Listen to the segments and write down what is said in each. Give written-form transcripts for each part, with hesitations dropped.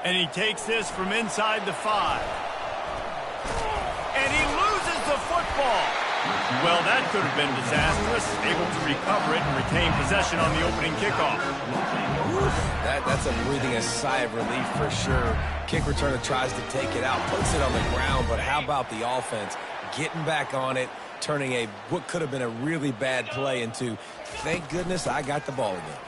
And he takes this from inside the 5. And he loses the football. Well, that could have been disastrous. Able to recover it and retain possession on the opening kickoff. That's a breathing sigh of relief for sure. Kick returner tries to take it out, puts it on the ground, but how about the offense getting back on it, turning what could have been a really bad play into, thank goodness I got the ball again.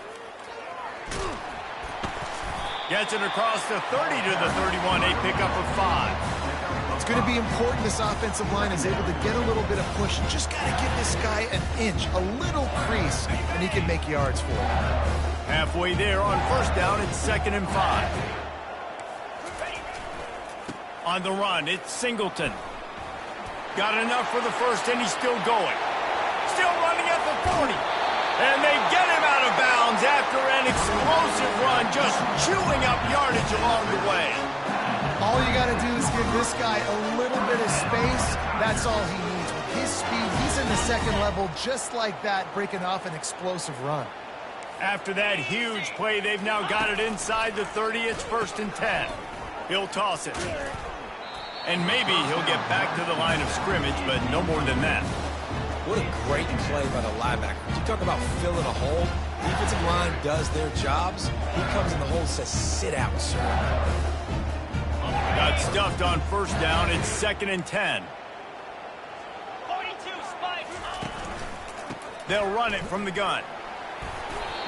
Gets it across the 30 to the 31, a pickup of 5. It's going to be important this offensive line is able to get a little bit of push. Just got to give this guy an inch, a little crease, and he can make yards for it. Halfway there on first down, it's 2nd and 5. On the run, it's Singleton. Got enough for the first, and he's still going. Still running at the 40. And they get him out of bounds after an explosive run, just chewing up yardage along the way. All you got to do is give this guy a little bit of space. That's all he needs. With his speed, he's in the 2nd level just like that, breaking off an explosive run. After that huge play, they've now got it inside the 30. It's 1st and 10. He'll toss it. And maybe he'll get back to the line of scrimmage, but no more than that. What a great play by the linebacker. You talk about filling a hole. Defensive line does their jobs. He comes in the hole and says, sit out, sir. Got stuffed on first down. It's 2nd and 10. 42, spike. They'll run it from the gun.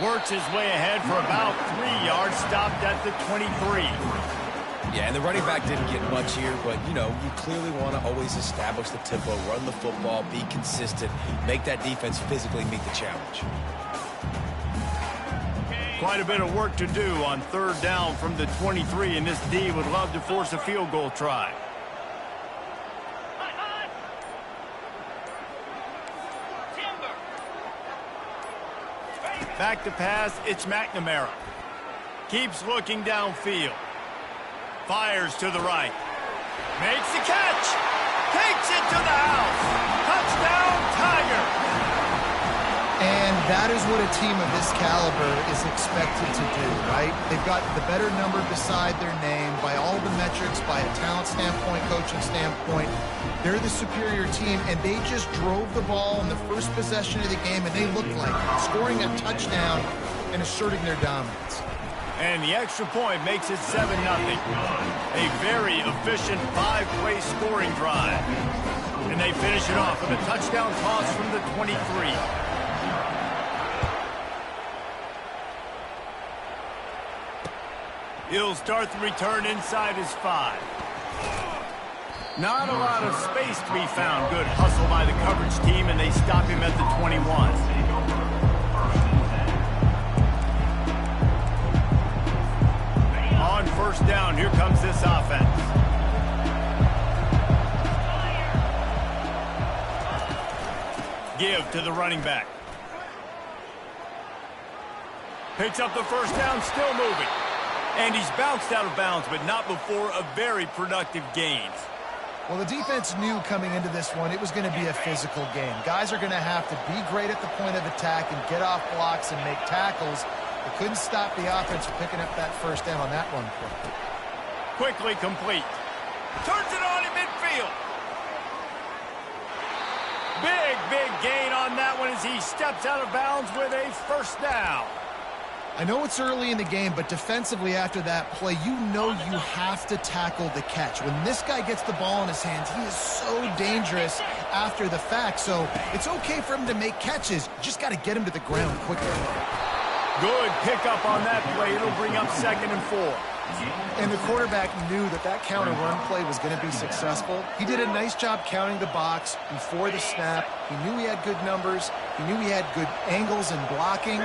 Works his way ahead for about 3 yards. Stopped at the 23. Yeah, and the running back didn't get much here, but, you clearly want to always establish the tempo, run the football, be consistent, make that defense physically meet the challenge. Quite a bit of work to do on 3rd down from the 23, and this D would love to force a field goal try. Back to pass, it's McNamara. Keeps looking downfield. Fires to the right. Makes the catch. Takes it to the house. Touchdown, Tiger. And that is what a team of this caliber is expected to do, right? They've got the better number beside their name by all the metrics, by a talent standpoint, coaching standpoint. They're the superior team, and they just drove the ball in the first possession of the game, and they looked like scoring a touchdown and asserting their dominance. And the extra point makes it 7-0. A very efficient 5-play scoring drive. And they finish it off with a touchdown toss from the 23. He'll start the return inside his 5. Not a lot of space to be found. Good hustle by the coverage team, and they stop him at the 21. On first down, here comes this offense. Give to the running back. Picks up the first down, still moving. And he's bounced out of bounds, but not before a very productive gain. Well, the defense knew coming into this one it was going to be a physical game. Guys are going to have to be great at the point of attack and get off blocks and make tackles. They couldn't stop the offense from picking up that first down on that one. Quickly complete. Turns it on in midfield. Big gain on that one as he steps out of bounds with a first down. I know it's early in the game, but defensively after that play, you know you have to tackle the catch. When this guy gets the ball in his hands, he is so dangerous after the fact. So it's okay for him to make catches. You just got to get him to the ground quickly. Good pickup on that play. It'll bring up 2nd and 4. And the quarterback knew that that counter run play was going to be successful. He did a nice job counting the box before the snap. He knew he had good numbers. He knew he had good angles and blocking.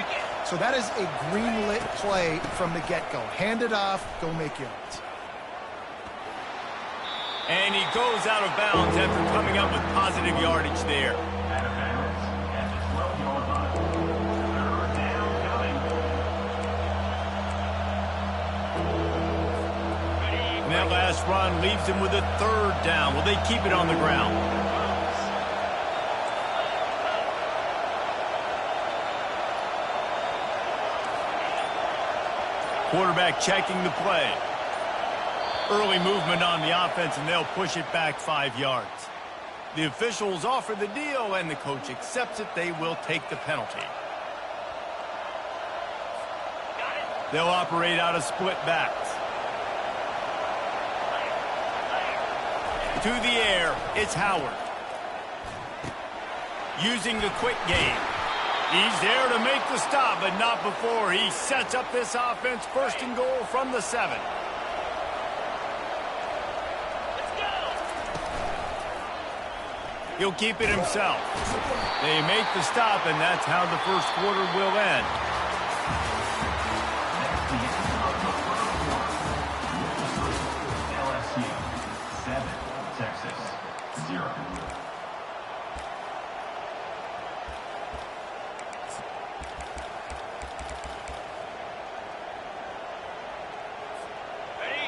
So that is a green-lit play from the get-go. Hand it off, go make yards. And he goes out of bounds after coming up with positive yardage there. And that last run leaves him with a 3rd down. Will they keep it on the ground? Quarterback checking the play. Early movement on the offense, and they'll push it back 5 yards. The officials offer the deal, and the coach accepts it. They will take the penalty. They'll operate out of split backs. To the air, it's Howard. Using the quick game. He's there to make the stop, but not before he sets up this offense. First and goal from the 7. He'll keep it himself. They make the stop, and that's how the first quarter will end. LSU 7, Texas 0.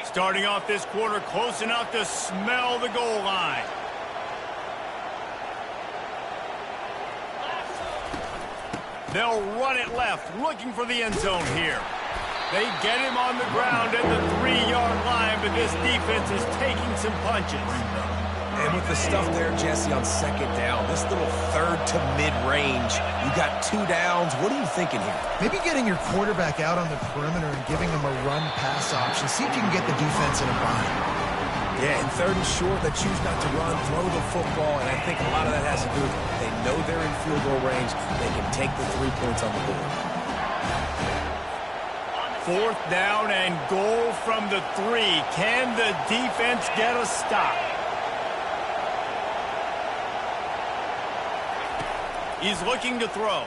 Starting off this quarter close enough to smell the goal line. They'll run it left, looking for the end zone here. They get him on the ground at the 3-yard line, but this defense is taking some punches. And with the stuff there, Jesse, on second down, this little third to mid-range, you got 2 downs. What are you thinking here? Maybe getting your quarterback out on the perimeter and giving him a run-pass option. See if you can get the defense in a bind. Yeah, and third and short, they choose not to run, throw the football, and I think a lot of that has to do with they know they're in field goal range. They can take the 3 points on the board. 4th down and goal from the 3. Can the defense get a stop? He's looking to throw.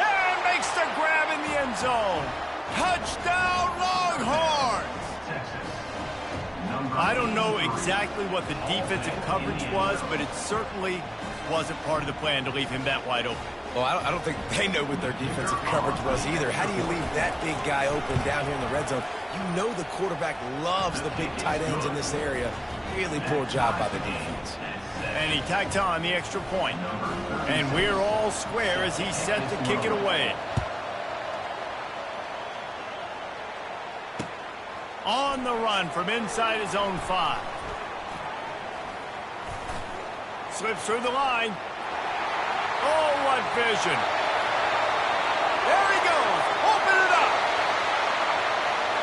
And makes the grab in the end zone. Touchdown, Longhorns! I don't know exactly what the defensive coverage was, but it certainly wasn't part of the plan to leave him that wide open. Well, I don't think they know what their defensive coverage was either. How do you leave that big guy open down here in the red zone? You know the quarterback loves the big tight ends in this area. Really poor job by the defense. And he tacked on the extra point. And we're all square as he's set to kick it away. On the run from inside his own 5. Slips through the line. Oh, what vision. There he goes. Open it up.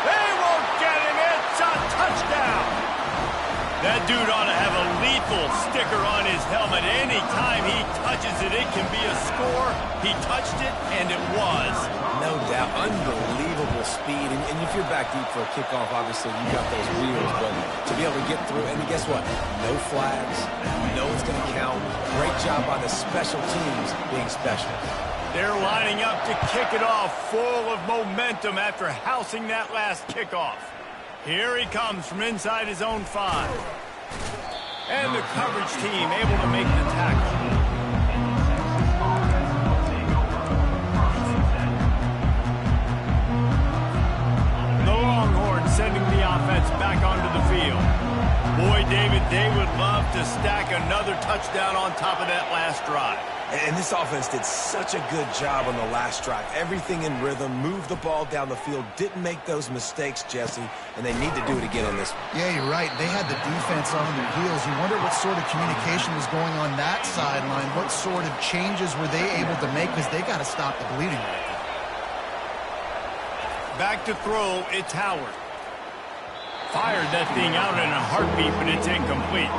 They won't get him. It's a touchdown. That dude ought to have a lethal sticker on his helmet. Anytime he touches it, it can be a score. He touched it, and it was. No doubt. Unbelievable speed. And if you're back deep for a kickoff, obviously you got those wheels. But to be able to get through, and guess what? No flags. You know it's going to count. Great job by the special teams being special. They're lining up to kick it off, full of momentum after housing that last kickoff. Here he comes from inside his own 5. And the coverage team able to make the tackle. The Longhorns sending the offense back onto the field. Boy, David, they would love to stack another touchdown on top of that last drive. And this offense did such a good job on the last drive. Everything in rhythm, moved the ball down the field, didn't make those mistakes, Jesse, and they need to do it again on this one. Yeah, you're right. They had the defense on their heels. You wonder what sort of communication was going on that sideline. What sort of changes were they able to make, because they got to stop the bleeding right now. Back to throw, it's Howard. Fired that thing out in a heartbeat, but it's incomplete.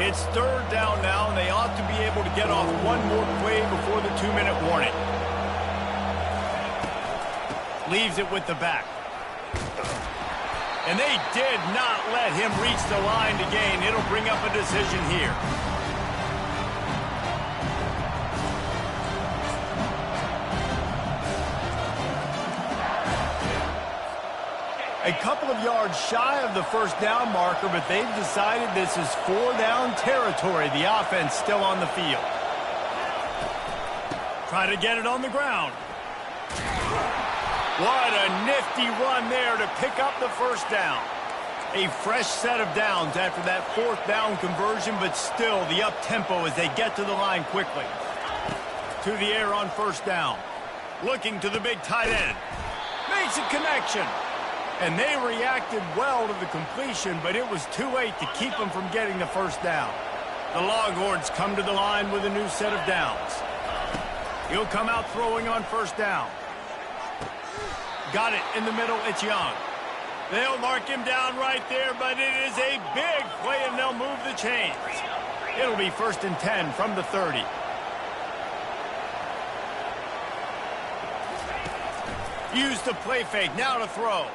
It's 3rd down now, and they ought to be able to get off one more play before the 2-minute warning. Leaves it with the back. And they did not let him reach the line to gain. It'll bring up a decision here. A couple of yards shy of the 1st down marker, but they've decided this is 4-down territory. The offense still on the field. Try to get it on the ground. What a nifty run there to pick up the 1st down. A fresh set of downs after that fourth down conversion, but still the up-tempo as they get to the line quickly. To the air on first down. Looking to the big tight end. Makes a connection. And they reacted well to the completion, but it was too late to keep them from getting the first down. The Longhorns come to the line with a new set of downs. He'll come out throwing on first down. Got it in the middle. It's Young. They'll mark him down right there, but it is a big play, and they'll move the chains. It'll be 1st and 10 from the 30. Use the play fake. Now to throw.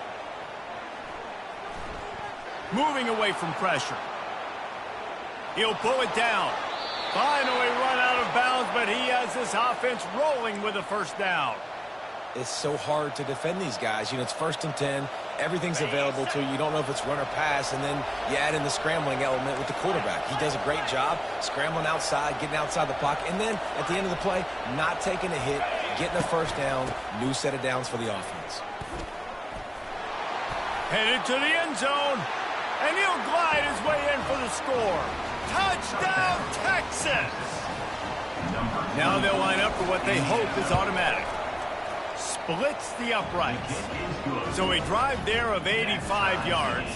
Moving away from pressure. He'll pull it down. Finally run out of bounds, but he has this offense rolling with a first down. It's so hard to defend these guys. You know, it's 1st and 10. Everything's available to you. You don't know if it's run or pass, and then you add in the scrambling element with the quarterback. He does a great job scrambling outside, getting outside the pocket, and then at the end of the play, not taking a hit, getting a first down, new set of downs for the offense. Headed to the end zone, and he'll glide his way in for the score. Touchdown, Texas! Now they'll line up for what they hope is automatic. Splits the uprights. So a drive there of 85 yards.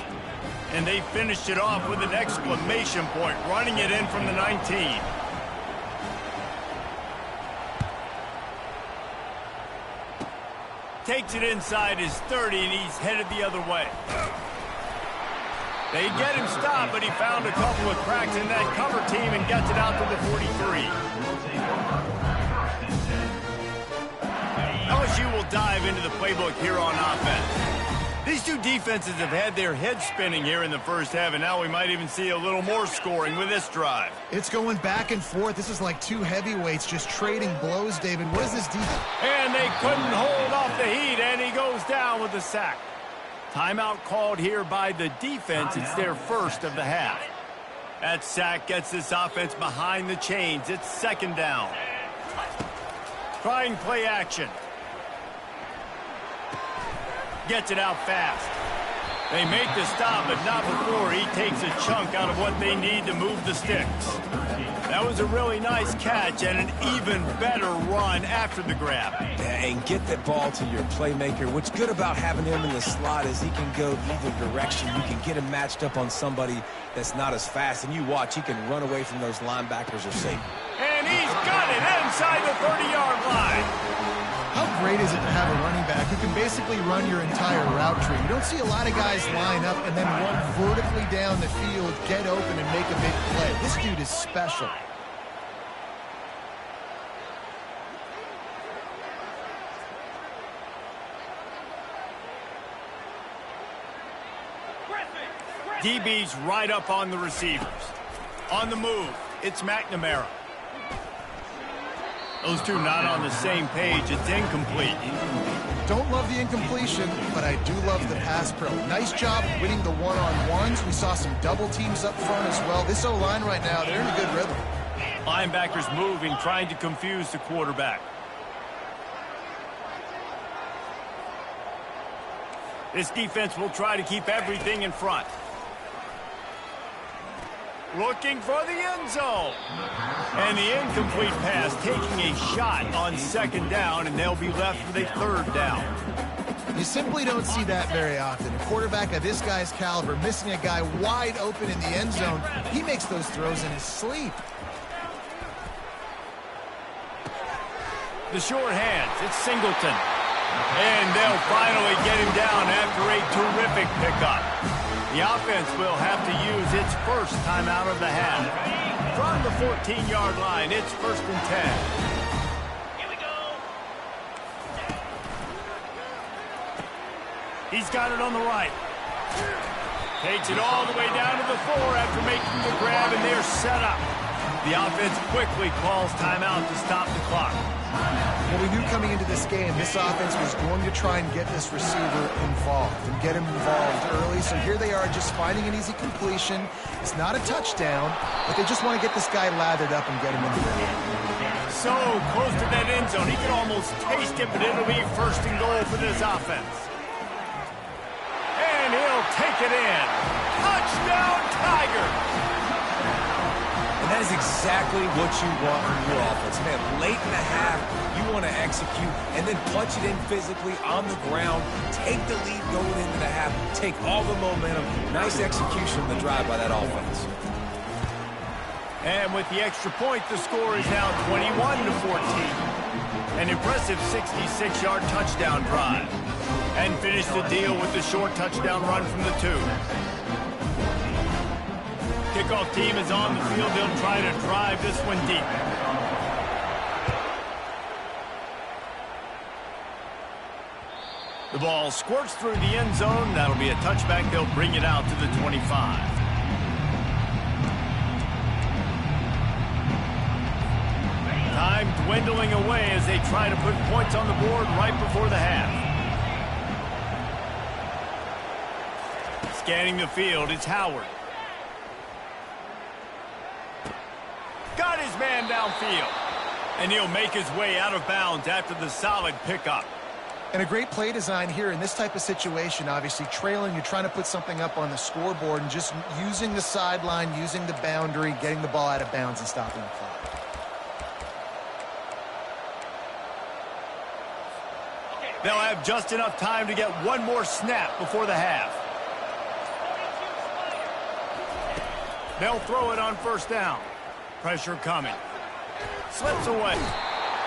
And they finished it off with an exclamation point, running it in from the 19. Takes it inside his 30, and he's headed the other way. They get him stopped, but he found a couple of cracks in that cover team and gets it out to the 43. LSU will dive into the playbook here on offense. These two defenses have had their heads spinning here in the first half, and now we might even see a little more scoring with this drive. It's going back and forth. This is like two heavyweights just trading blows, David. What is this defense? And they couldn't hold off the heat, and he goes down with the sack. Timeout called here by the defense. It's their first of the half. That sack gets this offense behind the chains. It's 2nd down. Trying play action. Gets it out fast. They make the stop, but not before he takes a chunk out of what they need to move the sticks. That was a really nice catch and an even better run after the grab. And get that ball to your playmaker. What's good about having him in the slot is he can go either direction. You can get him matched up on somebody that's not as fast, and you watch, he can run away from those linebackers or safety. And he's got it inside the 30-yard line. How great is it to have a running back who can basically run your entire route tree? You don't see a lot of guys line up and then run vertically down the field, get open, and make a big play. This dude is special. DB's right up on the receivers. On the move, it's McNamara. Those two not on the same page. It's incomplete. Don't love the incompletion, but I do love the pass pro. Nice job winning the one-on-ones. We saw some double teams up front as well. This O-line right now, they're in a good rhythm. Linebackers moving, trying to confuse the quarterback. This defense will try to keep everything in front. Looking for the end zone. And the incomplete pass taking a shot on 2nd down, and they'll be left with a 3rd down. You simply don't see that very often. A quarterback of this guy's caliber missing a guy wide open in the end zone. He makes those throws in his sleep. The short hands, it's Singleton. And they'll finally get him down after a terrific pickup. The offense will have to use its first timeout of the half. From the 14-yard line, it's 1st and 10. Here we go. He's got it on the right. Takes it all the way down to the 4 after making the grab, and they're set up. The offense quickly calls timeout to stop the clock. Well, we knew coming into this game, this offense was going to try and get this receiver involved and get him involved early. So here they are just finding an easy completion. It's not a touchdown, but they just want to get this guy lathered up and get him in the game. So close to that end zone. He can almost taste it, but it'll be 1st and goal for this offense. And he'll take it in. Touchdown, Tigers! And that is exactly what you want from your offense. Man, late in the half, you want to execute and then punch it in physically on the ground, take the lead going into the half, take all the momentum. Nice execution of the drive by that offense. And with the extra point, the score is now 21-14. An impressive 66-yard touchdown drive. And finish the deal with the short touchdown run from the 2. Kickoff team is on the field. They'll try to drive this one deep. The ball squirts through the end zone. That'll be a touchback. They'll bring it out to the 25. Time dwindling away as they try to put points on the board right before the half. Scanning the field, it's Howard. Got his man downfield. And he'll make his way out of bounds after the solid pickup. And a great play design here in this type of situation. Obviously, trailing, you're trying to put something up on the scoreboard and just using the sideline, using the boundary, getting the ball out of bounds and stopping the clock. They'll have just enough time to get one more snap before the half. They'll throw it on first down. Pressure coming. Slips away.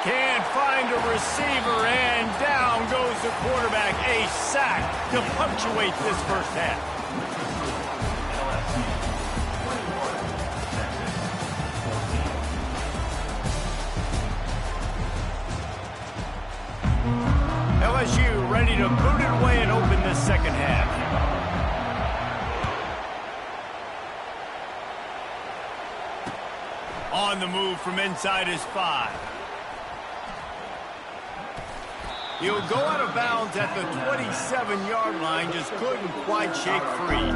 Can't find a receiver, and down goes the quarterback. A sack to punctuate this first half. LSU ready to boot it away and open this second half. On the move from inside his 5. He'll go out of bounds at the 27-yard line. Just couldn't quite shake free.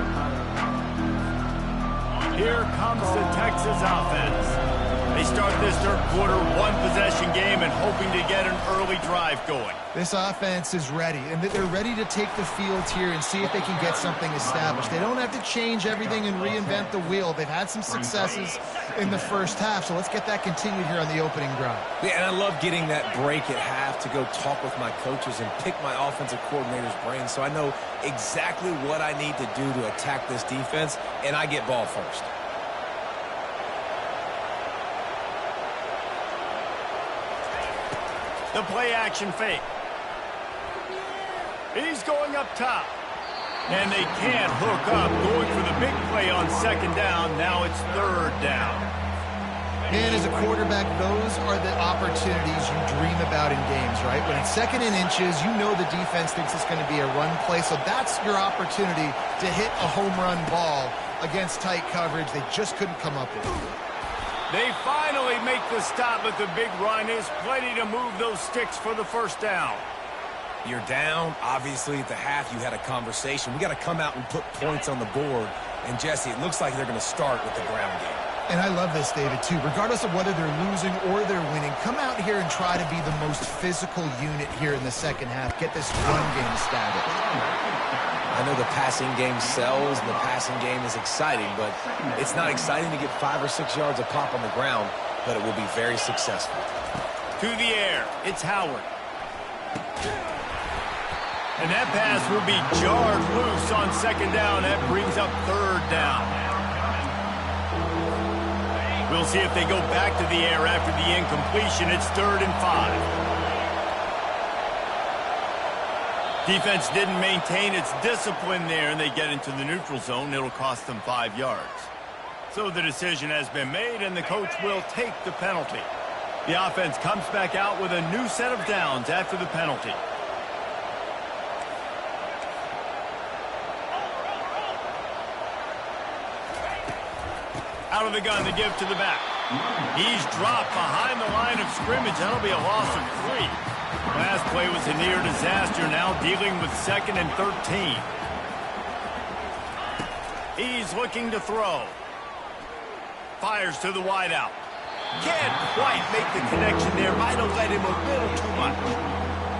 Here comes the Texas offense. They start this third quarter one-possession game and hoping to get an early drive going. This offense is ready, and they're ready to take the field here and see if they can get something established. They don't have to change everything and reinvent the wheel. They've had some successes in the first half, so let's get that continued here on the opening drive. Yeah, and I love getting that break at half to go talk with my coaches and pick my offensive coordinator's brain so I know exactly what I need to do to attack this defense, and I get ball first. The play action fake. He's going up top. And they can't hook up. Going for the big play on second down. Now it's third down. And as a quarterback, those are the opportunities you dream about in games, right? When it's second and inches, you know the defense thinks it's going to be a run play. So that's your opportunity to hit a home run ball against tight coverage. They just couldn't come up with it. They finally make the stop, but the big run is plenty to move those sticks for the first down. You're down. Obviously, at the half, you had a conversation. We got to come out and put points on the board. And, Jesse, it looks like they're going to start with the ground game. And I love this, David, too. Regardless of whether they're losing or they're winning, come out here and try to be the most physical unit here in the second half. Get this run game established. I know the passing game sells and the passing game is exciting, but it's not exciting to get 5 or 6 yards of pop on the ground, but it will be very successful. To the air, it's Howard. And that pass will be jarred loose on second down. That brings up third down. We'll see if they go back to the air after the incompletion. It's 3rd and 5. Defense didn't maintain its discipline there, and they get into the neutral zone. It'll cost them 5 yards. So the decision has been made, and the coach will take the penalty. The offense comes back out with a new set of downs after the penalty. Out of the gun to give to the back. He's dropped behind the line of scrimmage. That'll be a loss of 3. Last play was a near disaster, now dealing with 2nd and 13. He's looking to throw. Fires to the wideout. Can't quite make the connection there. Might have let him a little too much.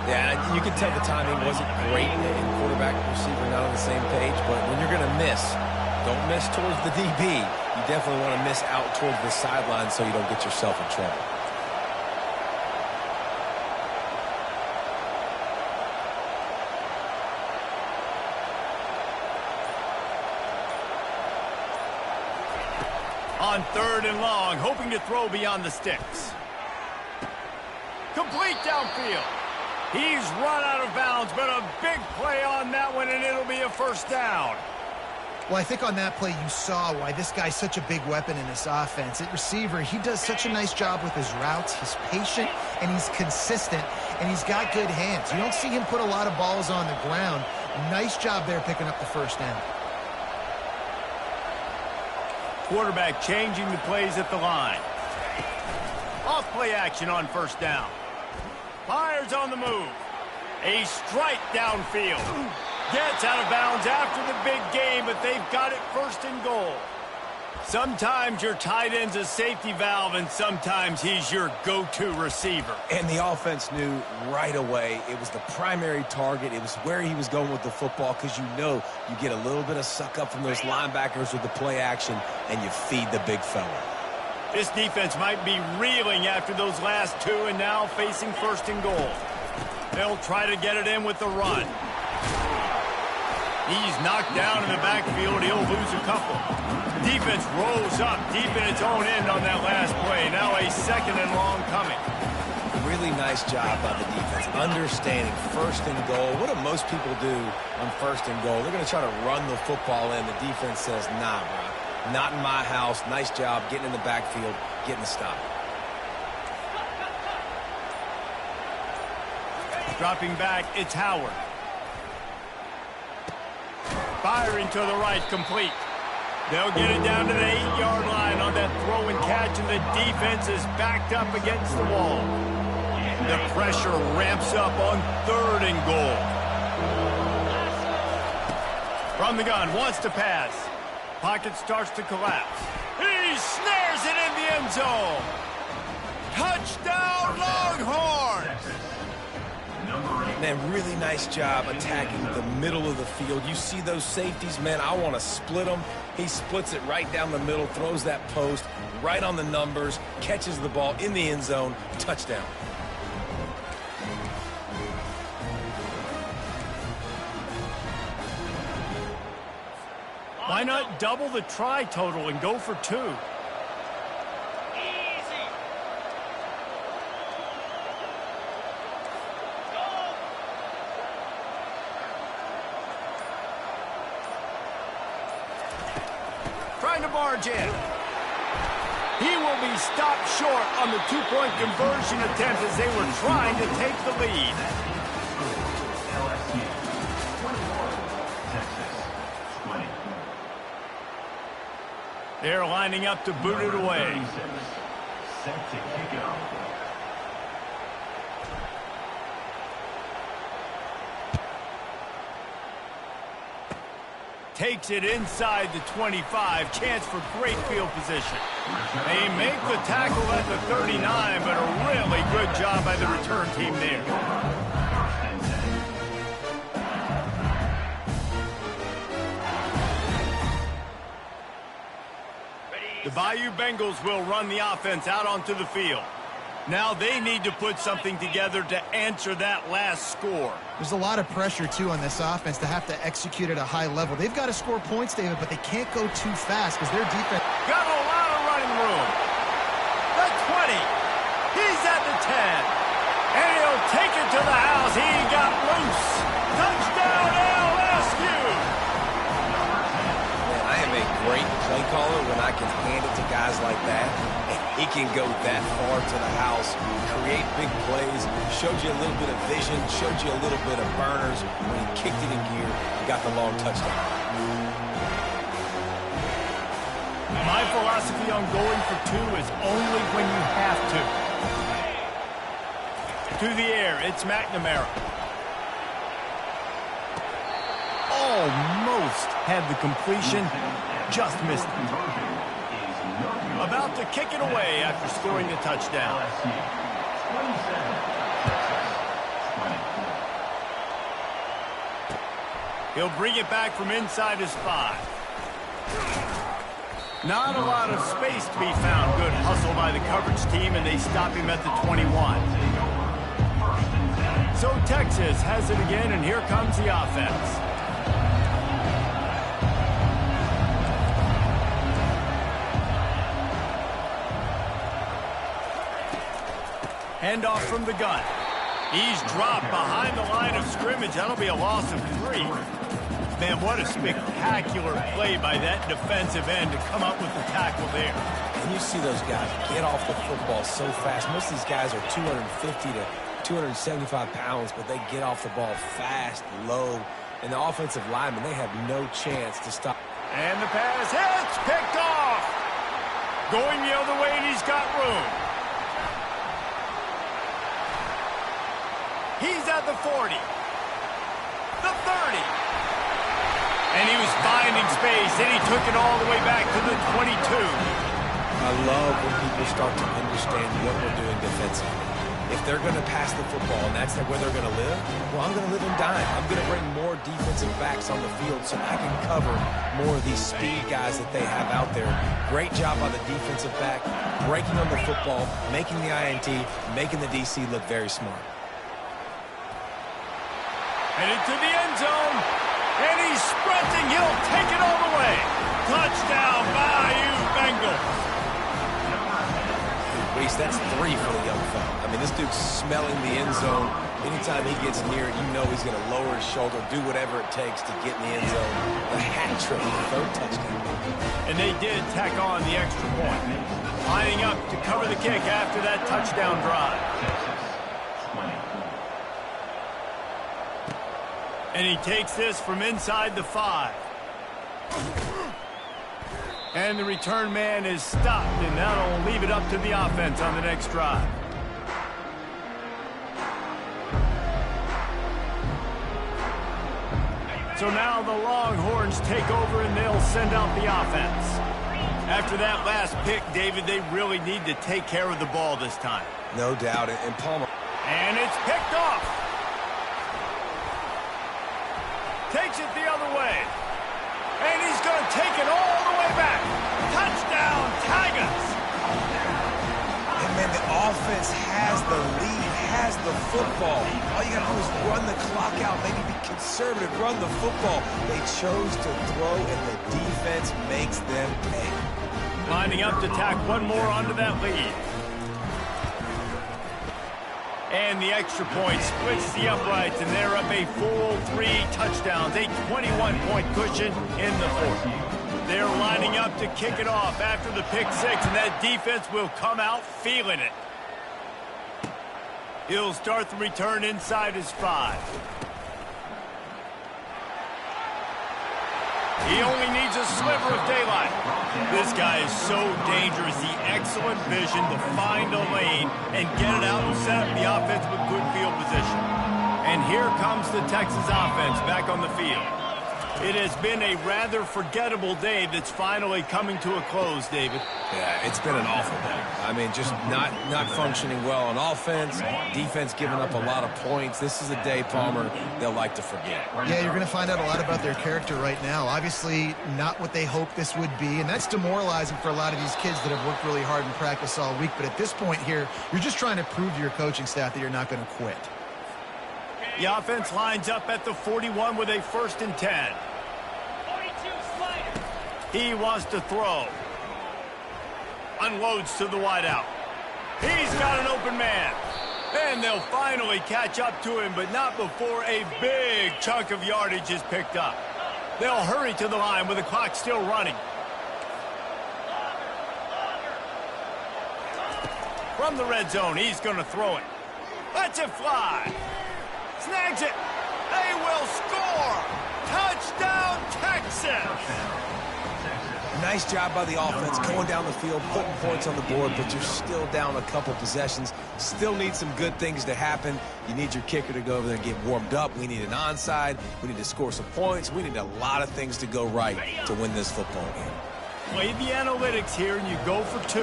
Yeah, you can tell the timing wasn't great and quarterback and receiver not on the same page, but when you're going to miss. Don't miss towards the DB. You definitely want to miss out towards the sideline so you don't get yourself in trouble. On 3rd and long, hoping to throw beyond the sticks. Complete downfield. He's run out of bounds, but a big play on that one, and it'll be a first down. Well, I think on that play you saw why this guy's such a big weapon in this offense. At receiver, he does such a nice job with his routes. He's patient, and he's consistent, and he's got good hands. You don't see him put a lot of balls on the ground. Nice job there picking up the first down. Quarterback changing the plays at the line. Off play action on first down. Fires on the move. A strike downfield. Gets out of bounds after the big game, but they've got it 1st and goal. Sometimes your tight end's a safety valve, and sometimes he's your go-to receiver. And the offense knew right away it was the primary target. It was where he was going with the football because you know you get a little bit of suck up from those linebackers with the play action, and you feed the big fella. This defense might be reeling after those last 2 and now facing 1st and goal. They'll try to get it in with the run. He's knocked down in the backfield. He'll lose a couple. Defense rolls up deep in its own end on that last play. Now a 2nd and long coming. Really nice job by the defense, understanding 1st and goal. What do most people do on 1st and goal? They're going to try to run the football in. The defense says, nah, bro, not in my house. Nice job getting in the backfield, getting the stop. Dropping back, it's Howard. Firing to the right, complete. They'll get it down to the 8-yard line on that throw and catch, and the defense is backed up against the wall. The pressure ramps up on 3rd and goal. From the gun, wants to pass. Pocket starts to collapse. He snares it in the end zone. Touchdown, Longhorns! Man, really nice job attacking the middle of the field. You see those safeties, man, I want to split them. He splits it right down the middle, throws that post right on the numbers, catches the ball in the end zone, touchdown. Why not double the try total and go for 2? Trying to barge in. He will be stopped short on the 2-point conversion attempt as they were trying to take the lead. LSU, 24, Texas, 20. They're lining up to boot it away. 36, set to kick it off. Takes it inside the 25. Chance for great field position. They make the tackle at the 39, but a really good job by the return team there. The Bayou Bengals will run the offense out onto the field. Now they need to put something together to answer that last score. There's a lot of pressure, too, on this offense to have to execute at a high level. They've got to score points, David, but they can't go too fast because their defense... Got a lot of running room. The 20. He's at the 10. And he'll take it to the house. He got loose. Touchdown, LSU. Man, I am a great play caller when I can hand it to guys like that. He can go that far to the house, create big plays, showed you a little bit of vision, showed you a little bit of burners. When he kicked it in gear, he got the long touchdown. My philosophy on going for 2 is only when you have to. To the air, it's McNamara. Almost had the completion, just missed it. About to kick it away after scoring the touchdown. He'll bring it back from inside his 5. Not a lot of space to be found. Good hustle by the coverage team, and they stop him at the 21. So Texas has it again, and here comes the offense. Handoff from the gun. He's dropped behind the line of scrimmage. That'll be a loss of 3. Man, what a spectacular play by that defensive end to come up with the tackle there. And you see those guys get off the football so fast. Most of these guys are 250 to 275 pounds, but they get off the ball fast, low. And the offensive linemen, they have no chance to stop. And the pass hits, picked off. Going the other way, and he's got room. He's at the 40. The 30. And he was finding space, and he took it all the way back to the 22. I love when people start to understand what we're doing defensively. If they're going to pass the football and that's where they're going to live, well, I'm going to live and dime. I'm going to bring more defensive backs on the field so I can cover more of these speed guys that they have out there. Great job by the defensive back, breaking on the football, making the INT, making the DC look very smart. Headed to the end zone, and he's sprinting. He'll take it all the way. Touchdown, Bayou Bengals. Reese, that's 3 for the young fella. I mean, this dude's smelling the end zone. Anytime he gets near it, you know he's going to lower his shoulder, do whatever it takes to get in the end zone. The hat trick, the 3rd touchdown. And they did tack on the extra point. Lining up to cover the kick after that touchdown drive. And he takes this from inside the 5. And the return man is stopped, and that'll leave it up to the offense on the next drive. So now the Longhorns take over, and they'll send out the offense. After that last pick, David, they really need to take care of the ball this time. No doubt. And Palmer. And it's picked off. Takes it the other way. And he's going to take it all the way back. Touchdown, Tigers. And, man, the offense has the lead, has the football. All you got to do is run the clock out, maybe be conservative, run the football. They chose to throw, and the defense makes them pay. Lining up to tack one more onto that lead. And the extra point splits the uprights, and they're up a full 3 touchdowns, a 21-point cushion in the 4th. They're lining up to kick it off after the pick 6, and that defense will come out feeling it. He'll start the return inside his 5. He only needs a sliver of daylight. This guy is so dangerous. The excellent vision to find a lane and get it out and set up the offense with good field position. And here comes the Texas offense back on the field. It has been a rather forgettable day that's finally coming to a close, David. Yeah, it's been an awful day. I mean, just not functioning well on offense, defense giving up a lot of points. This is a day, Palmer, they'll like to forget. Yeah, you're going to find out a lot about their character right now. Obviously, not what they hoped this would be, and that's demoralizing for a lot of these kids that have worked really hard in practice all week. But at this point here, you're just trying to prove to your coaching staff that you're not going to quit. The offense lines up at the 41 with a 1st and 10. He wants to throw. Unloads to the wideout. He's got an open man. And they'll finally catch up to him, but not before a big chunk of yardage is picked up. They'll hurry to the line with the clock still running. From the red zone, he's going to throw it. Lets it fly. Snags it. They will score. Touchdown, Texas. Nice job by the offense going down the field, putting points on the board, but you're still down a couple possessions. Still need some good things to happen. You need your kicker to go over there and get warmed up. We need an onside. We need to score some points. We need a lot of things to go right to win this football game. Play the analytics here, and you go for 2.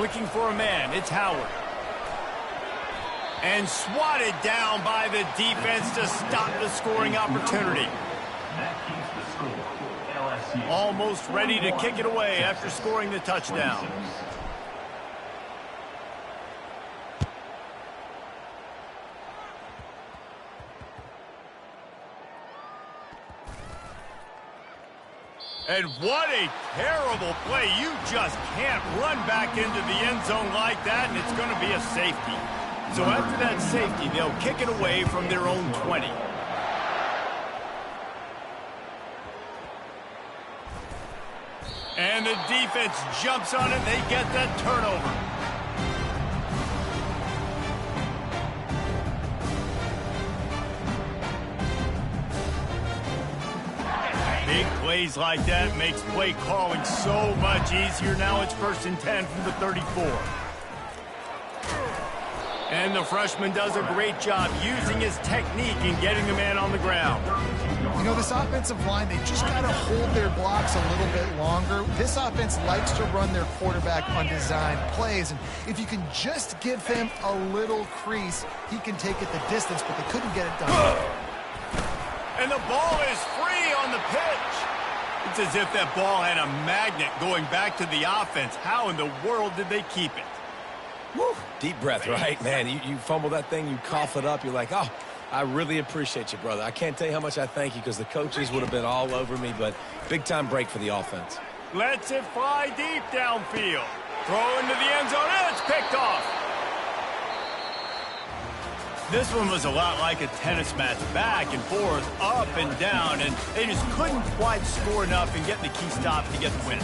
Looking for a man. It's Howard. And swatted down by the defense to stop the scoring opportunity. That keeps the score. LSU. Almost ready to kick it away after scoring the touchdown. And what a terrible play. You just can't run back into the end zone like that, and it's going to be a safety. So after that safety, they'll kick it away from their own 20. And the defense jumps on it. They get that turnover. Big plays like that makes play calling so much easier. Now it's 1st and 10 from the 34. And the freshman does a great job using his technique and getting the man on the ground. You know, this offensive line, they just got to hold their blocks a little bit longer. This offense likes to run their quarterback on design plays, and if you can just give him a little crease, he can take it the distance, but they couldn't get it done. And the ball is free on the pitch. It's as if that ball had a magnet going back to the offense. How in the world did they keep it? Woo. Deep breath, right? Man, you fumble that thing, you cough it up, you're like, oh, I really appreciate you, brother. I can't tell you how much I thank you because the coaches would have been all over me, but big-time break for the offense. Lets it fly deep downfield. Throw into the end zone, and it's picked off. This one was a lot like a tennis match, back and forth, up and down, and they just couldn't quite score enough and get the key stop to get the win.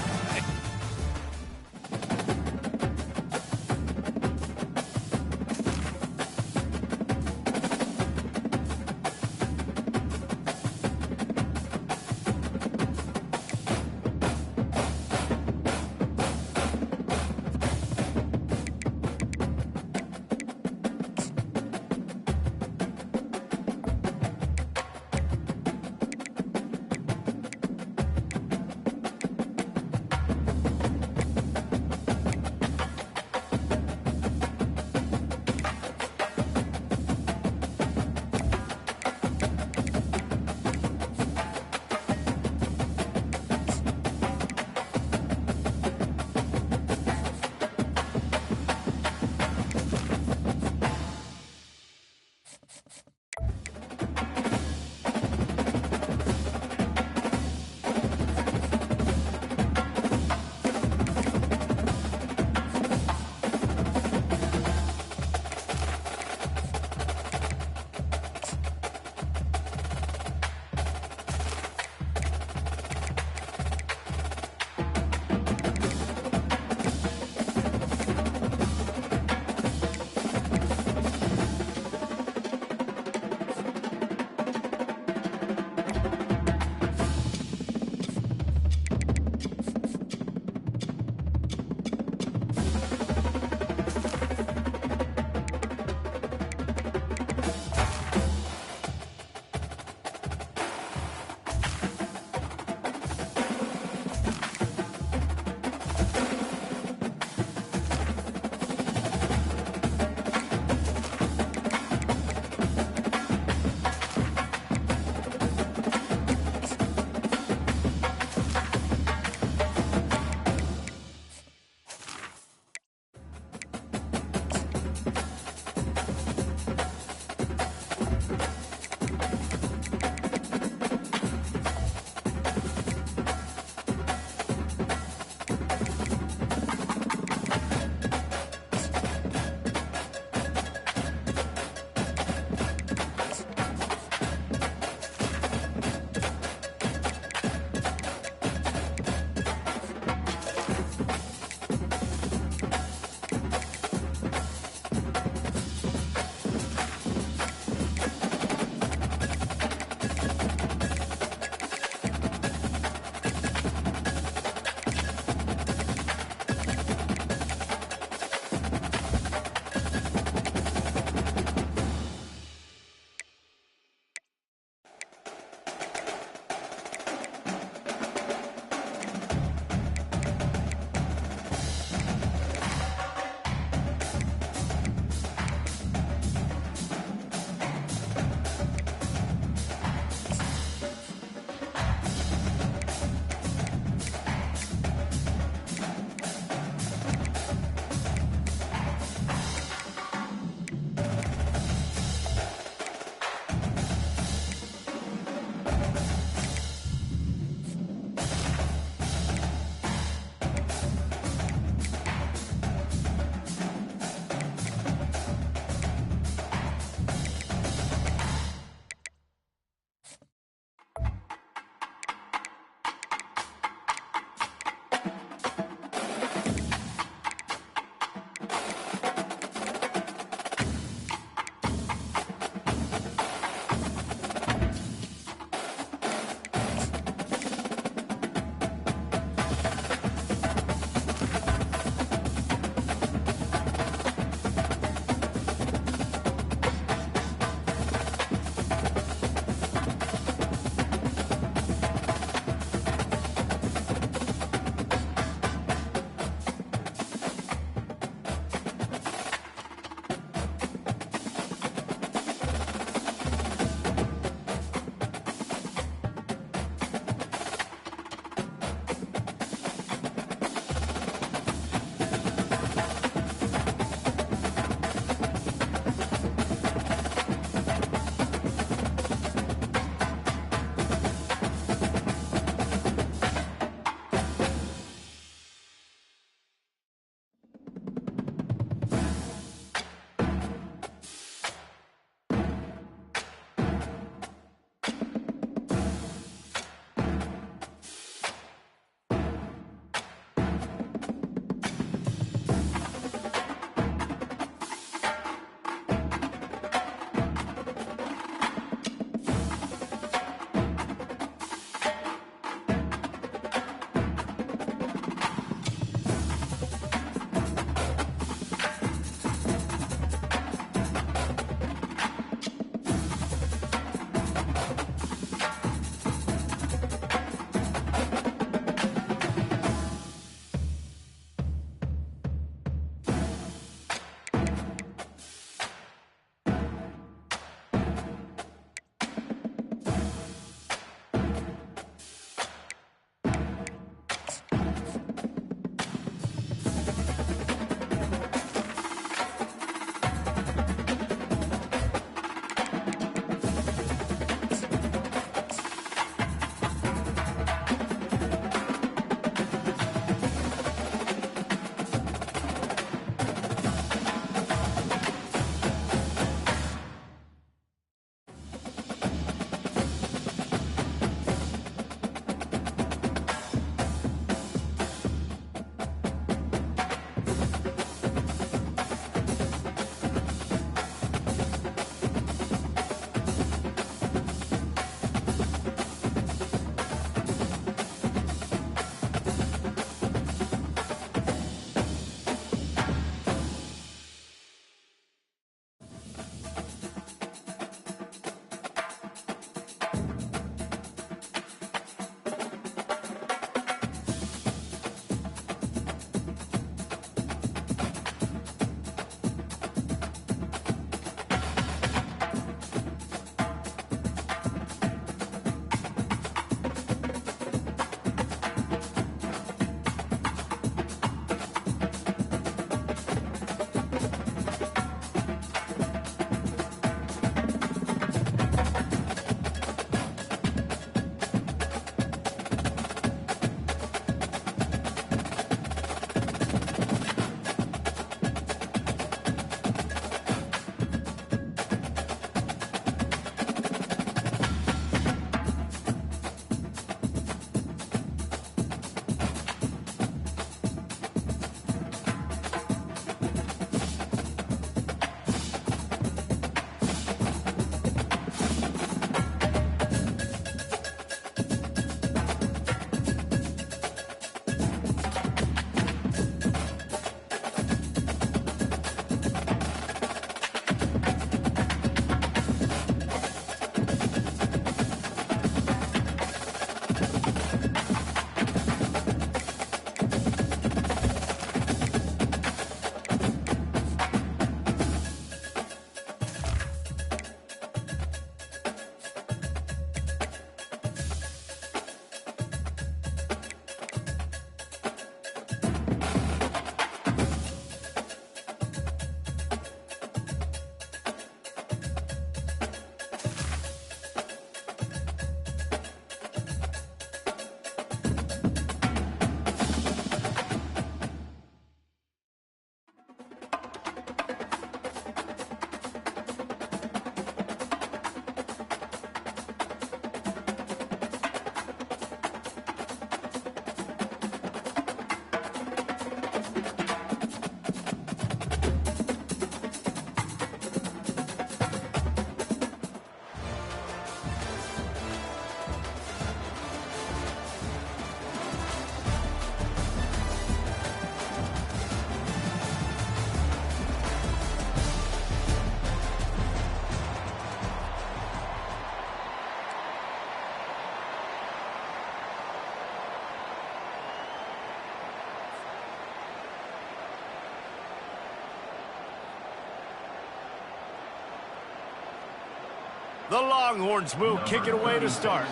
The Longhorns will kick it away to start.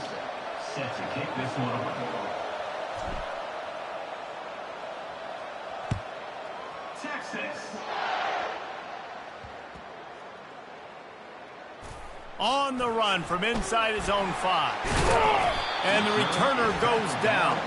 Set to kick this one away. Texas. On the run from inside his own 5. And the returner goes down.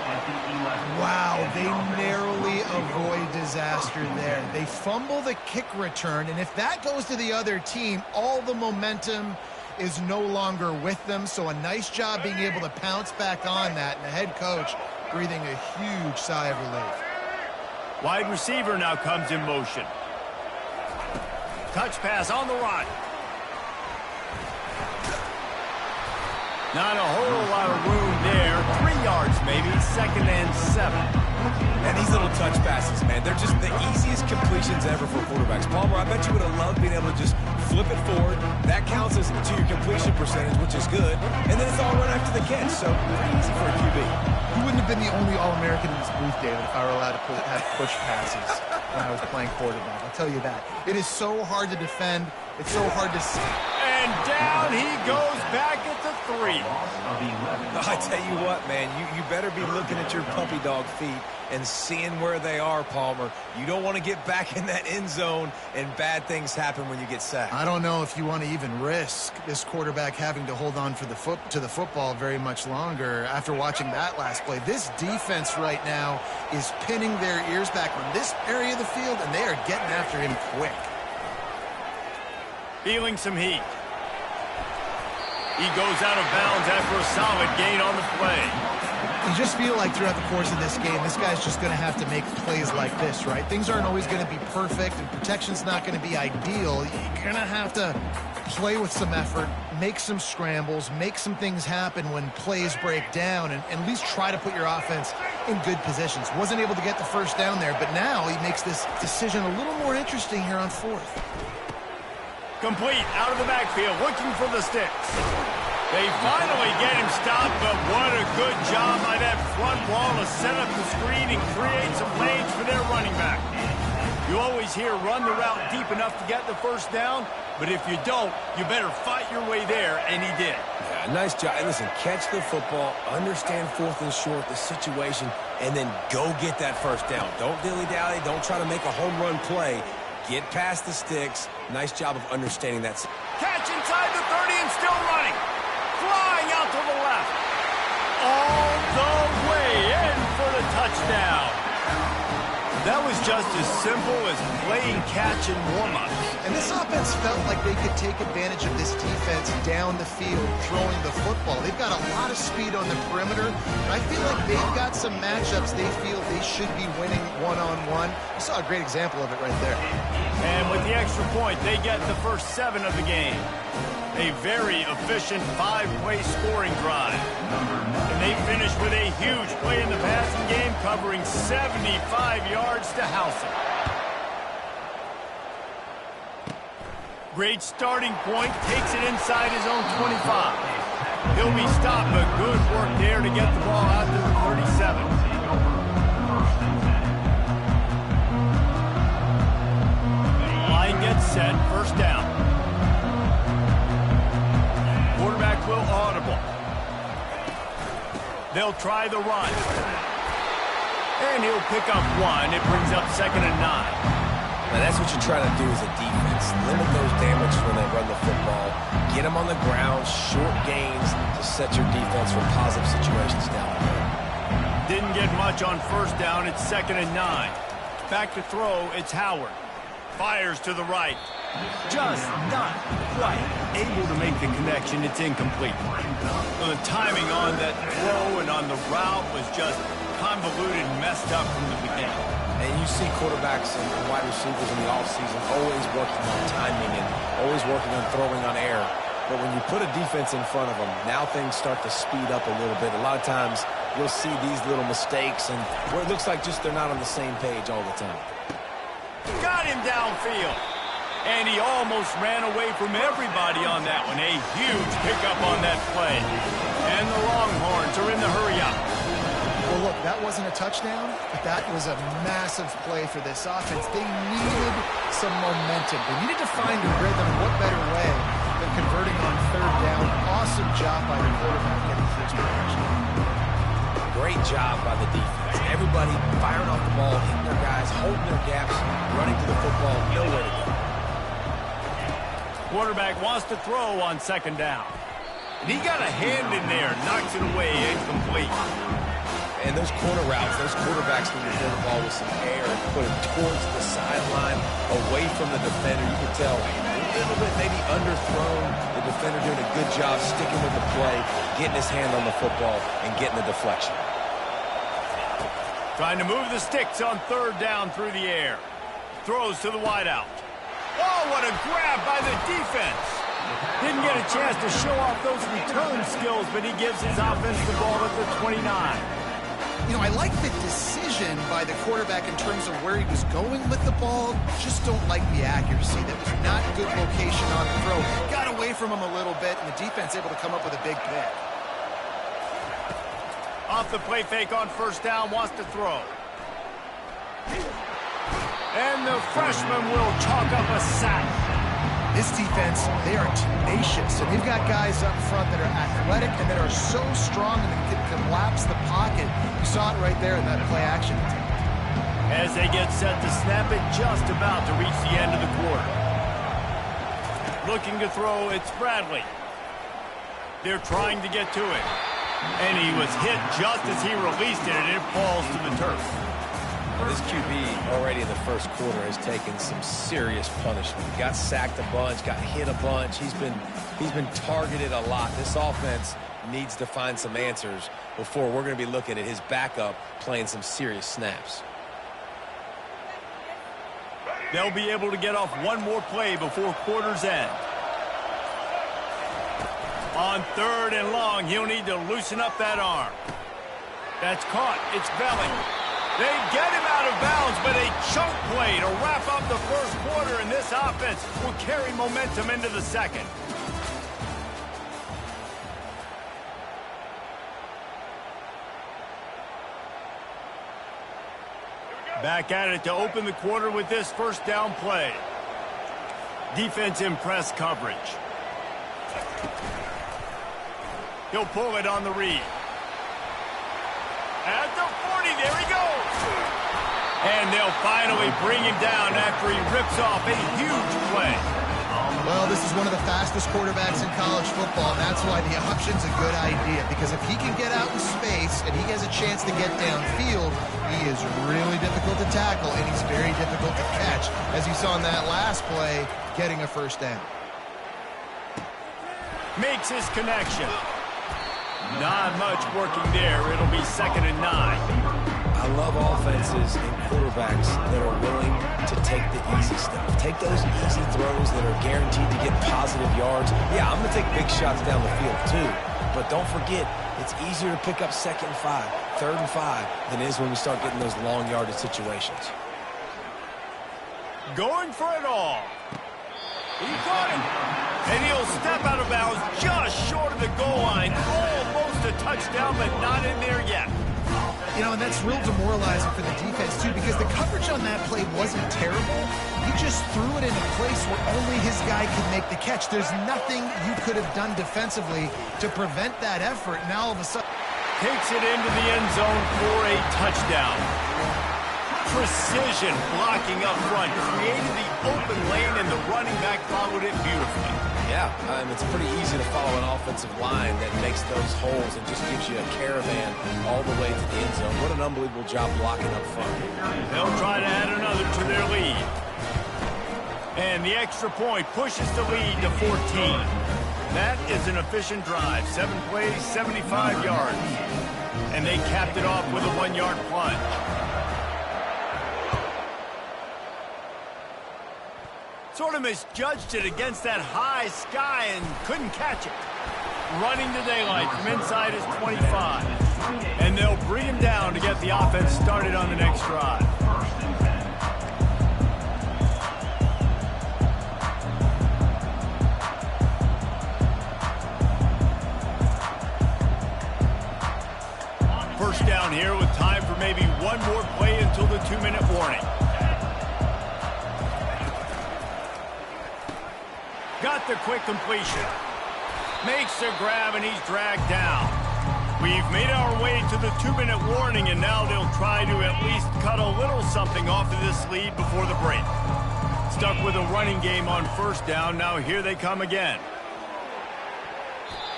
Wow, they narrowly avoid disaster there. They fumble the kick return, and if that goes to the other team, all the momentum is no longer with them. So a nice job being able to pounce back on that, and the head coach breathing a huge sigh of relief. Wide receiver now comes in motion. Touch pass on the run. Not a whole lot of room there. 3 yards maybe, 2nd and 7. And these little touch passes, man, they're just the easiest completions ever for quarterbacks. Palmer, I bet you would have loved being able to just flip it forward. That counts as to your completion percentage, which is good. And then it's all run after the catch, so pretty easy for a QB. You wouldn't have been the only All-American in this booth, David, if I were allowed to have push passes when I was playing quarterback. I'll tell you that. It is so hard to defend. It's so hard to see. And down he goes back at the 3. I tell you what, man, you better be looking at your puppy dog feet and seeing where they are, Palmer. You don't want to get back in that end zone and bad things happen when you get sacked. I don't know if you want to even risk this quarterback having to hold on for the football very much longer after watching that last play. This defense right now is pinning their ears back on this area of the field, and they are getting after him quick. Feeling some heat. He goes out of bounds after a solid gain on the play. You just feel like throughout the course of this game, this guy's just going to have to make plays like this, right? Things aren't always going to be perfect, and protection's not going to be ideal. You're going to have to play with some effort, make some scrambles, make some things happen when plays break down, and at least try to put your offense in good positions. Wasn't able to get the first down there, but now he makes this decision a little more interesting here on 4th. Complete out of the backfield, looking for the sticks. They finally get him stopped, but what a good job by that front wall to set up the screen and create some lanes for their running back. You always hear run the route deep enough to get the first down, but if you don't, you better fight your way there, and he did. Yeah, nice job. And listen, catch the football, understand 4th and short, the situation, and then go get that first down. Don't dilly-dally. Don't try to make a home run play. Get past the sticks. Nice job of understanding that. Catch inside the 30 and still running. Flying out to the left. All the way in for the touchdown. That was just as simple as playing catch in warm-ups. And this offense felt like they could take advantage of this defense down the field, throwing the football. They've got a lot of speed on the perimeter. And I feel like they've got some matchups they feel they should be winning one-on-one. You saw a great example of it right there. And with the extra point, they get the first 7 of the game. A very efficient 5-play scoring drive. And they finish with a huge play in the passing game, covering 75 yards to house it. Great starting point, takes it inside his own 25. He'll be stopped, but good work there to get the ball out to the 37. Line gets set, first down. Quarterback will audible. They'll try the run. And he'll pick up 1. It brings up 2nd and 9. Now, that's what you try to do as a defense. Limit those damages when they run the football. Get them on the ground, short gains to set your defense for positive situations down the road. Didn't get much on first down. It's 2nd and 9. Back to throw, it's Howard. Fires to the right. Just not quite able to make the connection. It's incomplete. Well, the timing on that throw and on the route was just convoluted and messed up from the beginning. And you see quarterbacks and wide receivers in the offseason always working on timing and always working on throwing on air. But when you put a defense in front of them, now things start to speed up a little bit. A lot of times you'll see these little mistakes and where it looks like just they're not on the same page all the time. Got him downfield. And he almost ran away from everybody on that one. A huge pickup on that play. And the Longhorns are in the hurry-up. Well, look, that wasn't a touchdown, but that was a massive play for this offense. They needed some momentum. They needed to find a rhythm. What better way than converting on 3rd down impressive job by the quarterback getting his protection. Great job by the defense. Everybody firing off the ball, hitting their guys, holding their gaps, running to the football, nowhere to go. Quarterback wants to throw on second down. And he got a hand in there, knocks it away, incomplete. And those corner routes, those quarterbacks need to throw the ball with some air and put it towards the sideline, away from the defender. You can tell a little bit maybe underthrown. The defender doing a good job sticking with the play, getting his hand on the football, and getting the deflection. Trying to move the sticks on third down through the air. Throws to the wideout. Oh, what a grab by the defense. Didn't get a chance to show off those return skills, but he gives his offense the ball at the 29. You know, I like the decision by the quarterback in terms of where he was going with the ball. Just don't like the accuracy. That was not good location on the throw. Got away from him a little bit, and the defense able to come up with a big pick. Off the play fake on first down, wants to throw. And the freshman will chalk up a sack. This defense, they are tenacious, and they've got guys up front that are athletic and that are so strong and that can collapse the pocket. You saw it right there in that play action. As they get set to snap it, just about to reach the end of the quarter. Looking to throw, it's Bradley. They're trying to get to it. And he was hit just as he released it, and it falls to the turf. Well, this QB already in the first quarter has taken some serious punishment. Got sacked a bunch, got hit a bunch. He's been targeted a lot. This offense needs to find some answers before we're going to be looking at his backup playing some serious snaps. They'll be able to get off one more play before quarter's end. On third and long, he'll need to loosen up that arm. That's caught. It's belly. They get him out of bounds, but a chunk play to wrap up the first quarter, and this offense will carry momentum into the second. Back at it to open the quarter with this first down play. Defense in press coverage. He'll pull it on the read. At the 40, there he goes. And they'll finally bring him down after he rips off a huge play. Well, this is one of the fastest quarterbacks in college football, and that's why the option's a good idea, because if he can get out in space and he has a chance to get downfield, he is really difficult to tackle, and he's very difficult to catch, as you saw in that last play, getting a first down. Makes his connection. Not much working there. It'll be 2nd and 9. I love offenses and quarterbacks that are willing to take the easy stuff. Take those easy throws that are guaranteed to get positive yards. Yeah, I'm going to take big shots down the field too. But don't forget, it's easier to pick up 2nd and 5, 3rd and 5 than it is when we start getting those long yardage situations. Going for it all. He caught him. And he'll step out of bounds just short of the goal line. Almost a touchdown, but not in there yet. You know, and that's real demoralizing for the defense, too, because the coverage on that play wasn't terrible. He just threw it in a place where only his guy could make the catch. There's nothing you could have done defensively to prevent that effort. Now, all of a sudden, Takes it into the end zone for a touchdown. Precision blocking up front. Created the open lane, and the running back followed it beautifully. Yeah, it's pretty easy to follow an offensive line that makes those holes and just gives you a caravan all the way to the end zone. What an unbelievable job blocking up front. They'll try to add another to their lead. And the extra point pushes the lead to 14. That is an efficient drive. 7 plays, 75 yards. And they capped it off with a 1-yard plunge. Sort of misjudged it against that high sky and couldn't catch it. Running to daylight from inside his 25. And they'll bring him down to get the offense started on the next drive. First down here with time for maybe one more play until the 2-minute warning. Got the quick completion. Makes the grab, and he's dragged down. We've made our way to the 2-minute warning, and now they'll try to at least cut a little something off of this lead before the break. Stuck with a running game on first down. Now here they come again.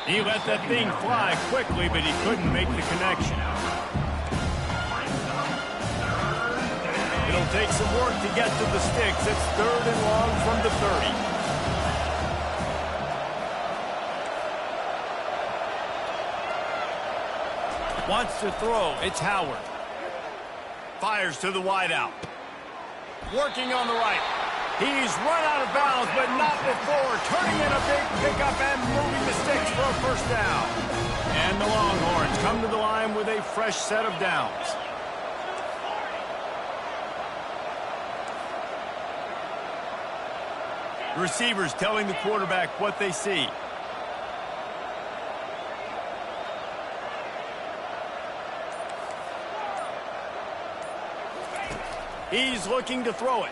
He let that thing fly quickly, but he couldn't make the connection. It'll take some work to get to the sticks. It's 3rd and long from the 30. Wants to throw. It's Howard. Fires to the wideout. Working on the right. He's run out of bounds, but not before. Turning in a big pickup and moving the sticks for a first down. And the Longhorns come to the line with a fresh set of downs. Receivers telling the quarterback what they see. He's looking to throw it.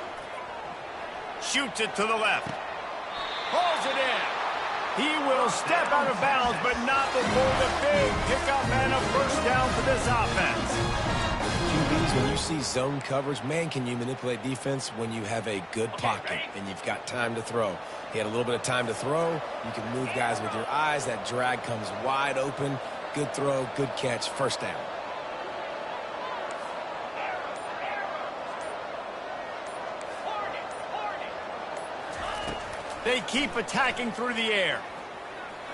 Shoots it to the left. Hauls it in. He will step out of bounds, but not before the big pickup and a first down for this offense. QBs, when you see zone coverage, man, can you manipulate defense when you have a good pocket and you've got time to throw. He had a little bit of time to throw. You can move guys with your eyes. That drag comes wide open. Good throw, good catch, first down. They keep attacking through the air.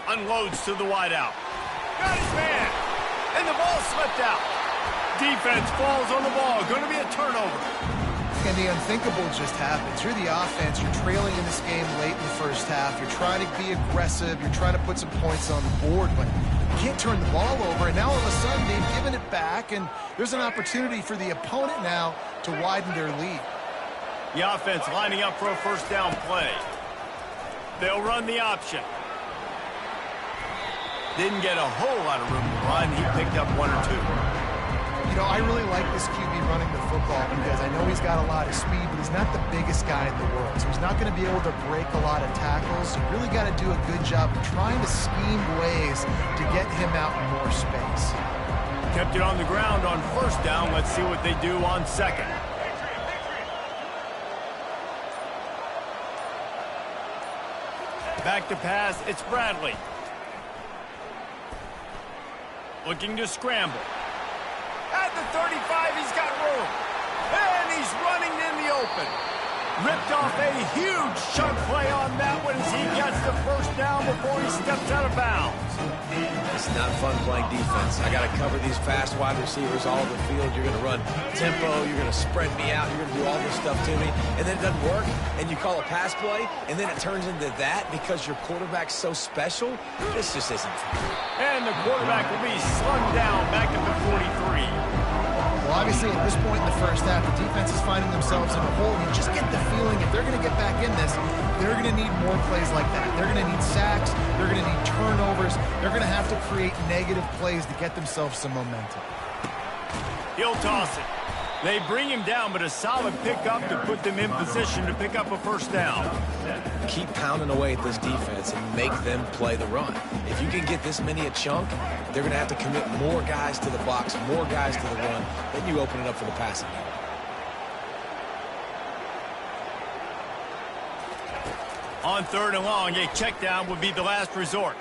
Unloads to the wideout. Got his man. And the ball slipped out. Defense falls on the ball. Going to be a turnover. And the unthinkable just happens. You're the offense. You're trailing in this game late in the first half. You're trying to be aggressive. You're trying to put some points on the board, but you can't turn the ball over. And now all of a sudden they've given it back, and there's an opportunity for the opponent now to widen their lead. The offense lining up for a first down play. They'll run the option. Didn't get a whole lot of room to run. He picked up 1 or 2. You know, I really like this QB running the football because I know he's got a lot of speed, but he's not the biggest guy in the world. So he's not going to be able to break a lot of tackles. You really got to do a good job of trying to scheme ways to get him out in more space. Kept it on the ground on first down. Let's see what they do on second. Back to pass, it's Bradley. Looking to scramble. At the 35, he's got room. And he's running in the open. Ripped off a huge chunk play on that one as he gets the first down before he steps out of bounds. It's not fun playing defense. I got to cover these fast wide receivers all over the field. You're going to run tempo. You're going to spread me out. You're going to do all this stuff to me. And then it doesn't work. And you call a pass play. And then it turns into that because your quarterback's so special. This just isn't fair. And the quarterback will be slung down back at the 43. Well, obviously, at this point in the first half, the defense is finding themselves in a hole. You just get the feeling if they're going to get back in this, they're going to need more plays like that. They're going to need sacks. They're going to need turnovers. They're going to have to create negative plays to get themselves some momentum. He'll toss it. They bring him down, but a solid pickup to put them in position to pick up a first down. Keep pounding away at this defense and make them play the run. If you can get this many a chunk, they're going to have to commit more guys to the box, more guys to the run. Then you open it up for the passing game. On 3rd and long, a check down would be the last resort.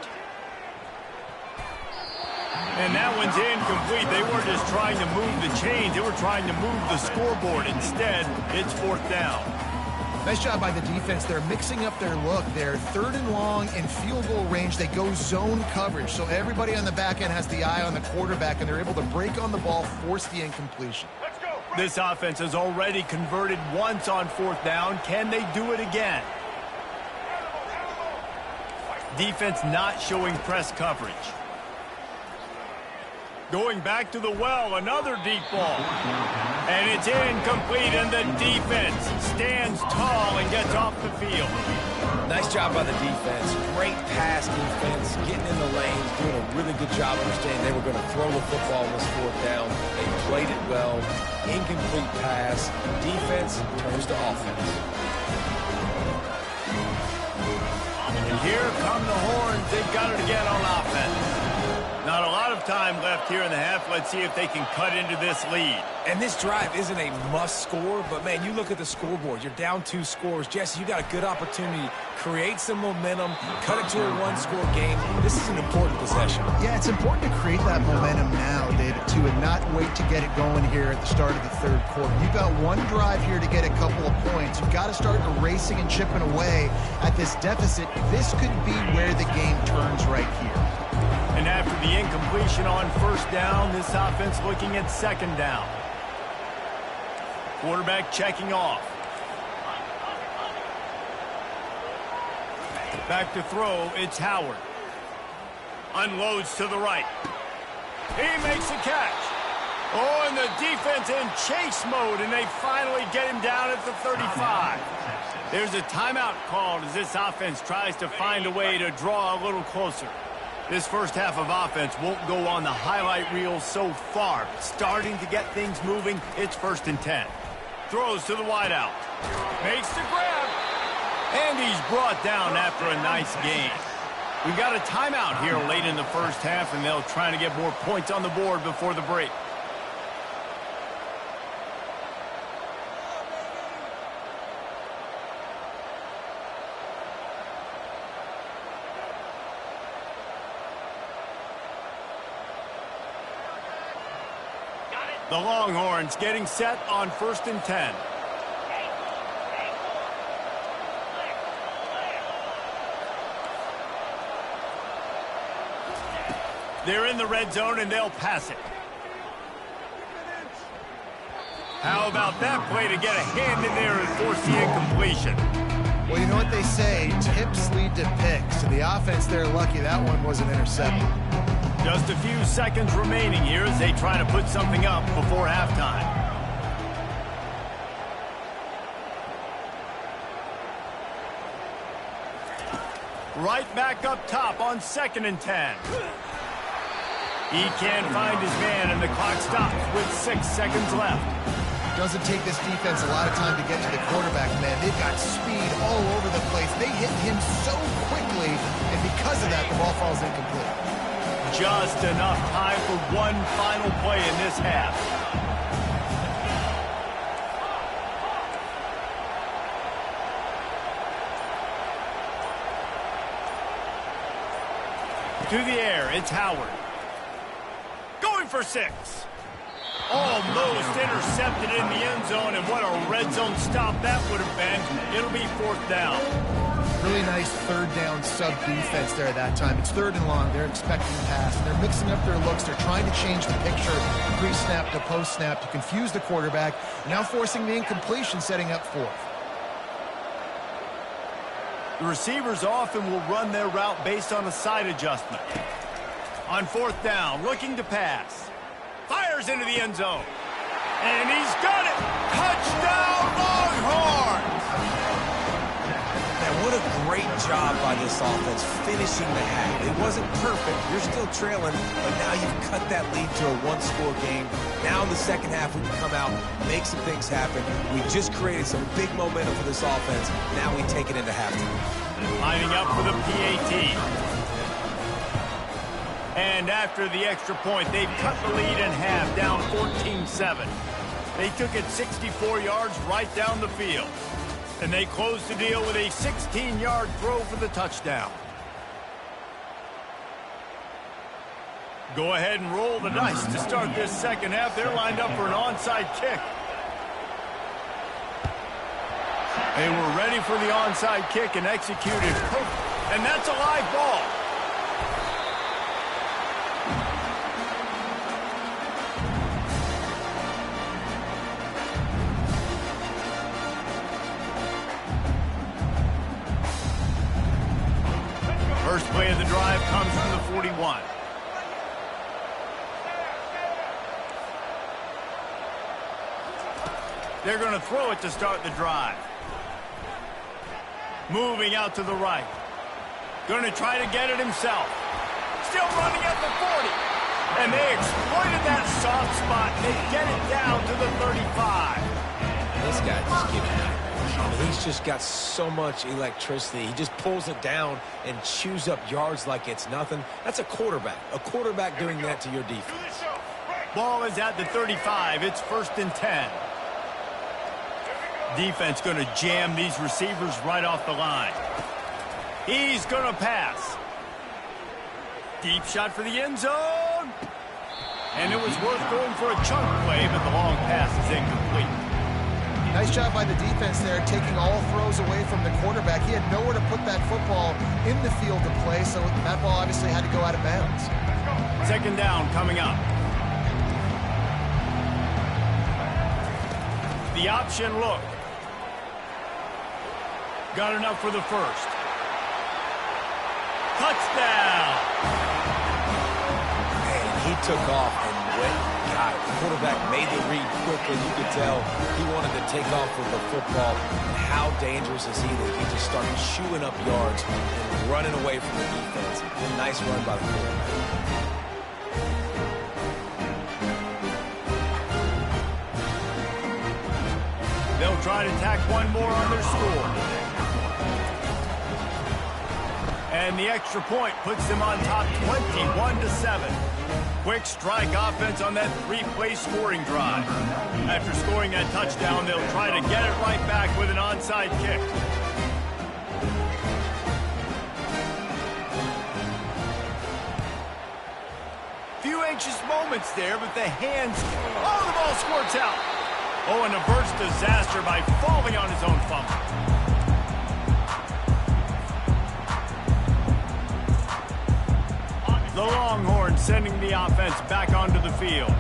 And that one's incomplete. They weren't just trying to move the chains. They were trying to move the scoreboard. Instead, it's 4th down. Nice job by the defense. They're mixing up their look. They're 3rd and long in field goal range. They go zone coverage. So everybody on the back end has the eye on the quarterback, and they're able to break on the ball, force the incompletion. This offense has already converted once on 4th down. Can they do it again? Defense not showing press coverage. Going back to the well, another deep ball. And it's incomplete, and the defense stands tall and gets off the field. Nice job by the defense. Great pass defense, getting in the lanes, doing a really good job understanding they were going to throw the football on this 4th down. They played it well. Incomplete pass. Defense turns to offense. Here come the horns. They've got it again on offense. Not a lot of time left here in the half. Let's see if they can cut into this lead. And this drive isn't a must score, but, man, you look at the scoreboard. You're down 2 scores. Jesse, you got a good opportunity. Create some momentum. Cut it to a 1-score game. This is an important possession. Yeah, it's important to create that momentum now, David, too, and not wait to get it going here at the start of the third quarter. You've got one drive here to get a couple of points. You've got to start erasing and chipping away at this deficit. This could be where the game turns right here. And after the incompletion on first down, this offense looking at second down. Quarterback checking off. Back to throw, it's Howard. Unloads to the right. He makes a catch. Oh, and the defense in chase mode, and they finally get him down at the 35. There's a timeout called as this offense tries to find a way to draw a little closer. This first half of offense won't go on the highlight reel so far, but starting to get things moving, it's 1st and 10. Throws to the wideout. Makes the grab. And he's brought down after a nice gain. We've got a timeout here late in the first half, and they'll try to get more points on the board before the break. The Longhorns getting set on 1st and 10. They're in the red zone, and they'll pass it. How about that play to get a hand in there and force the incompletion? Well, you know what they say, tips lead to picks. And the offense, they're lucky that one wasn't intercepted. Just a few seconds remaining here as they try to put something up before halftime. Right back up top on 2nd and 10. He can't find his man, and the clock stops with 6 seconds left. Doesn't take this defense a lot of time to get to the quarterback, man. They've got speed all over the place. They hit him so quickly, and because of that, the ball falls incomplete. Just enough time for one final play in this half. To the air, it's Howard. Going for 6. Almost intercepted in the end zone, and what a red zone stop that would have been. It'll be 4th down. Really nice 3rd down sub-defense there that time. It's 3rd and long. They're expecting the pass. And they're mixing up their looks. They're trying to change the picture pre-snap to post-snap to confuse the quarterback. Now forcing the incompletion, setting up 4th. The receivers often will run their route based on a side adjustment. On 4th down, looking to pass. Fires into the end zone. And he's got it! Touchdown, Longhorns! Man, what a great job by this offense finishing the half. It wasn't perfect. You're still trailing, but now you've cut that lead to a 1-score game. Now in the second half, we can come out, make some things happen. We just created some big momentum for this offense. Now we take it into halftime. Lining up for the PAT. And after the extra point, they've cut the lead in half, down 14-7. They took it 64 yards right down the field. And they closed the deal with a 16-yard throw for the touchdown. Go ahead and roll the dice to start this second half. They're lined up for an onside kick. They were ready for the onside kick and executed perfect. And that's a live ball. First play of the drive comes from the 41. They're going to throw it to start the drive. Moving out to the right. Going to try to get it himself. Still running at the 40. And they exploited that soft spot. They get it down to the 35. This guy just keeps He's just got so much electricity. He just pulls it down and chews up yards like it's nothing. That's a quarterback. A quarterback doing that to your defense. Ball is at the 35. It's 1st and 10. Defense going to jam these receivers right off the line. He's going to pass. Deep shot for the end zone. And it was worth going for a chunk play, but the long pass is incomplete. Nice job by the defense there, taking all throws away from the quarterback. He had nowhere to put that football in the field to play, so that ball obviously had to go out of bounds. 2nd down coming up. The option look. Got enough for the first. Touchdown! Man, he took off and went. God, the quarterback made the read quickly. You could tell he wanted to take off with the football. And how dangerous is he that he just started chewing up yards and running away from the defense. Nice run by the quarterback. They'll try to tack one more on their score. And the extra point puts them on top 21-7. Quick strike offense on that 3-play scoring drive. After scoring that touchdown, they'll try to get it right back with an onside kick. Few anxious moments there, but the hands... Oh, the ball squirts out. Oh, and a burst disaster by falling on his own fumble. The Longhorns sending the offense back onto the field.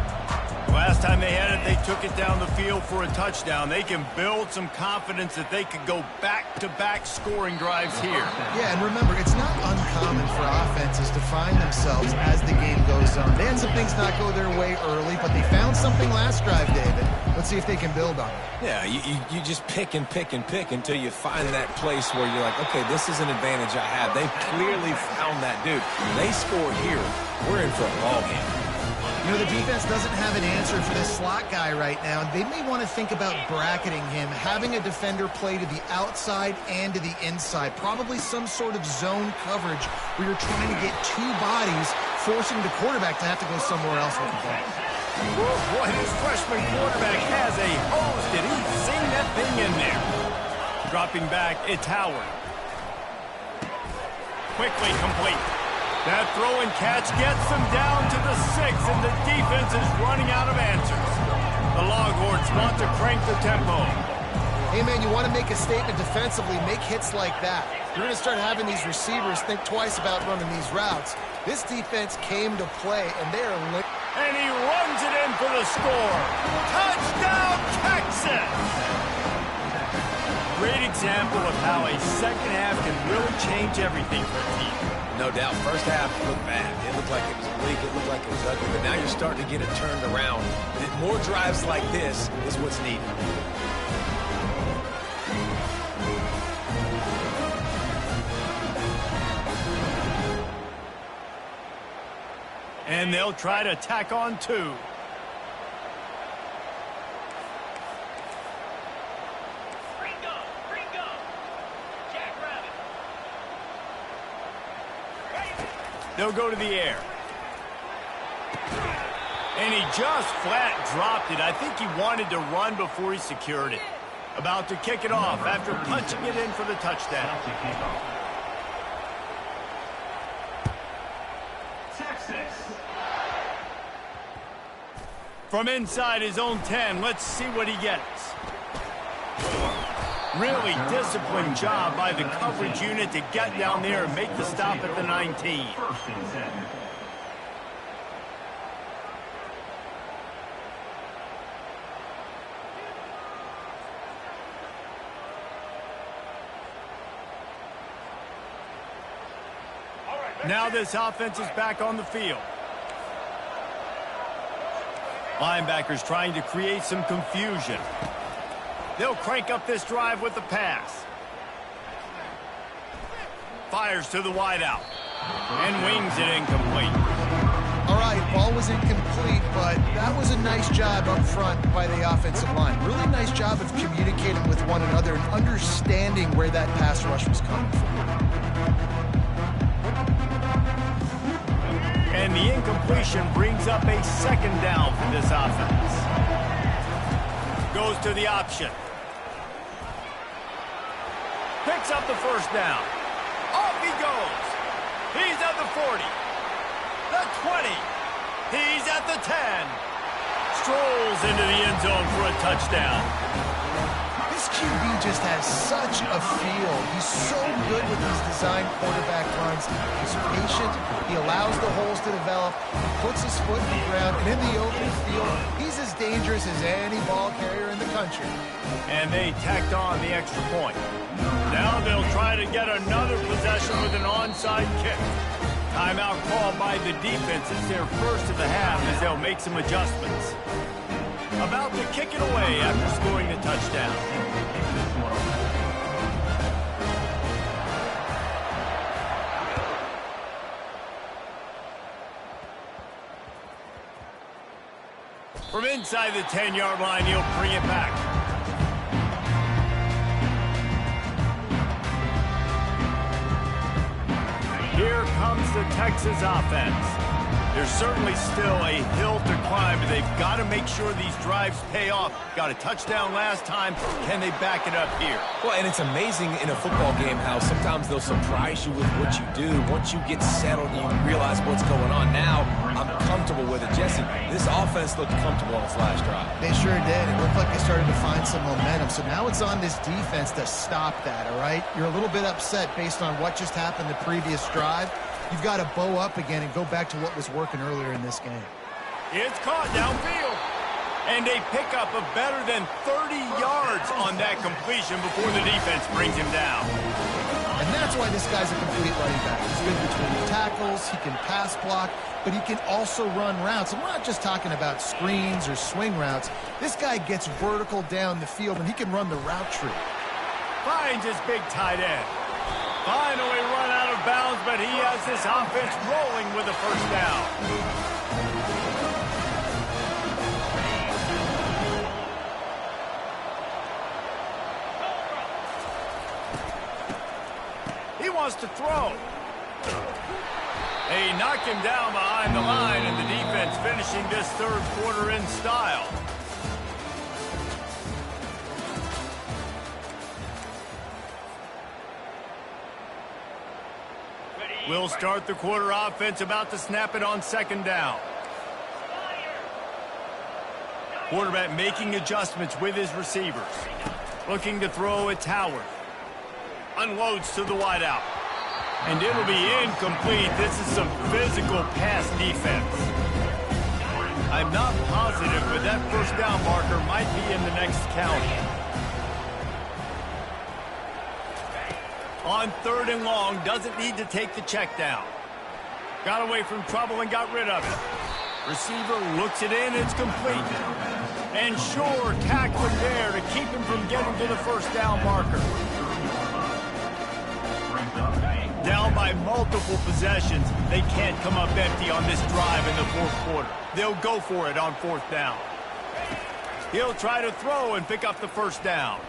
Last time they had it, they took it down the field for a touchdown. They can build some confidence that they could go back-to-back scoring drives here. Yeah, and remember, it's not uncommon for offenses to find themselves as the game goes on. They had some things not go their way early, but they found something last drive, David. Let's see if they can build on it. Yeah, you just pick and pick and pick until you find that place where you're like, okay, this is an advantage I have. They clearly found that, dude. They score here, we're in for a ball game. You know, the defense doesn't have an answer for this slot guy right now. They may want to think about bracketing him, having a defender play to the outside and to the inside. Probably some sort of zone coverage where you're trying to get two bodies, forcing the quarterback to have to go somewhere else with the ball. Boy, this freshman quarterback has a hose. Did he sing that thing in there? Dropping back, it's Howard. Quickly complete. That throw and catch gets them down to the 6, and the defense is running out of answers. The Longhorns want to crank the tempo. Hey, man, you want to make a statement defensively, make hits like that. You're going to start having these receivers think twice about running these routes. This defense came to play, and they are lit. And he runs it in for the score. Touchdown, Texas! Great example of how a second half can really change everything for a team. No doubt. First half looked bad. It looked like it was bleak. It looked like it was ugly. But now you're starting to get it turned around. More drives like this is what's needed. And they'll try to tack on 2. They'll go to the air. And he just flat dropped it. I think he wanted to run before he secured it. About to kick it off after punching it in for the touchdown. Texas. From inside his own 10, let's see what he gets. Really disciplined job by the coverage unit to get down there and make the stop at the 19. 1st and 10. Now this offense is back on the field. Linebackers trying to create some confusion. They'll crank up this drive with the pass. Fires to the wideout. And wings it incomplete. All right, ball was incomplete. but that was a nice job up front by the offensive line. Really nice job of communicating with one another and understanding where that pass rush was coming from. And the incompletion brings up a second down for this offense. Goes to the option. Picks up the first down. Off he goes. He's at the 40. The 20. He's at the 10. Strolls into the end zone for a touchdown. This QB just has such a feel. He's so good with these design quarterback runs. He's patient. He allows the holes to develop. He puts his foot in the ground. And in the open field, he's as dangerous as any ball carrier in the country. And they tacked on the extra point. Now they'll try to get another possession with an onside kick. Timeout called by the defense. It's their first of the half as they'll make some adjustments. About to kick it away after scoring the touchdown. From inside the 10-yard line, he'll bring it back. Here comes the Texas offense. There's certainly still a hill to climb, but they've got to make sure these drives pay off. Got a touchdown last time. Can they back it up here? Well, and it's amazing in a football game how sometimes they'll surprise you with what you do. Once you get settled and you realize what's going on now, I'm comfortable with it. Jesse, this offense looked comfortable on its last drive. They sure did. It looked like they started to find some momentum. So now it's on this defense to stop that, all right? You're a little bit upset based on what just happened the previous drive. You've got to bow up again and go back to what was working earlier in this game. It's caught downfield. And they pick up a better than 30 yards on that completion before the defense brings him down. And that's why this guy's a complete running back. He's good between the tackles, he can pass block, but he can also run routes. And we're not just talking about screens or swing routes. This guy gets vertical down the field, and he can run the route tree. Finds his big tight end. Finally run out of bounds, but he has this offense rolling with a first down. He wants to throw. They knock him down behind the line, and the defense finishing this third quarter in style. We'll start the quarter offense, about to snap it on second down. Quarterback making adjustments with his receivers. Looking to throw at Howard. Unloads to the wideout. And it'll be incomplete. This is some physical pass defense. I'm not positive, but that first down marker might be in the next count. On third and long, doesn't need to take the check down. Got away from trouble and got rid of it. Receiver looks it in, it's complete. And sure, tackling there to keep him from getting to the first down marker. Down by multiple possessions, they can't come up empty on this drive in the fourth quarter. They'll go for it on fourth down. He'll try to throw and pick up the first down.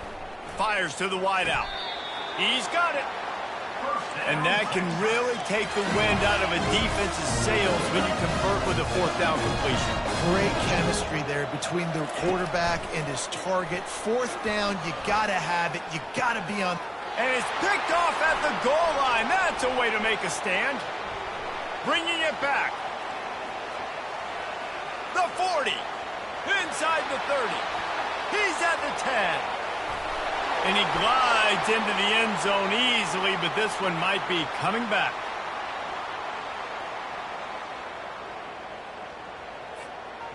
Fires to the wideout. He's got it. And that can really take the wind out of a defense's sails when you convert with a fourth down completion. Great chemistry there between the quarterback and his target. Fourth down, you got to have it. You got to be on. And it's picked off at the goal line. That's a way to make a stand. Bringing it back. The 40. Inside the 30. He's at the 10. And he glides into the end zone easily, but this one might be coming back.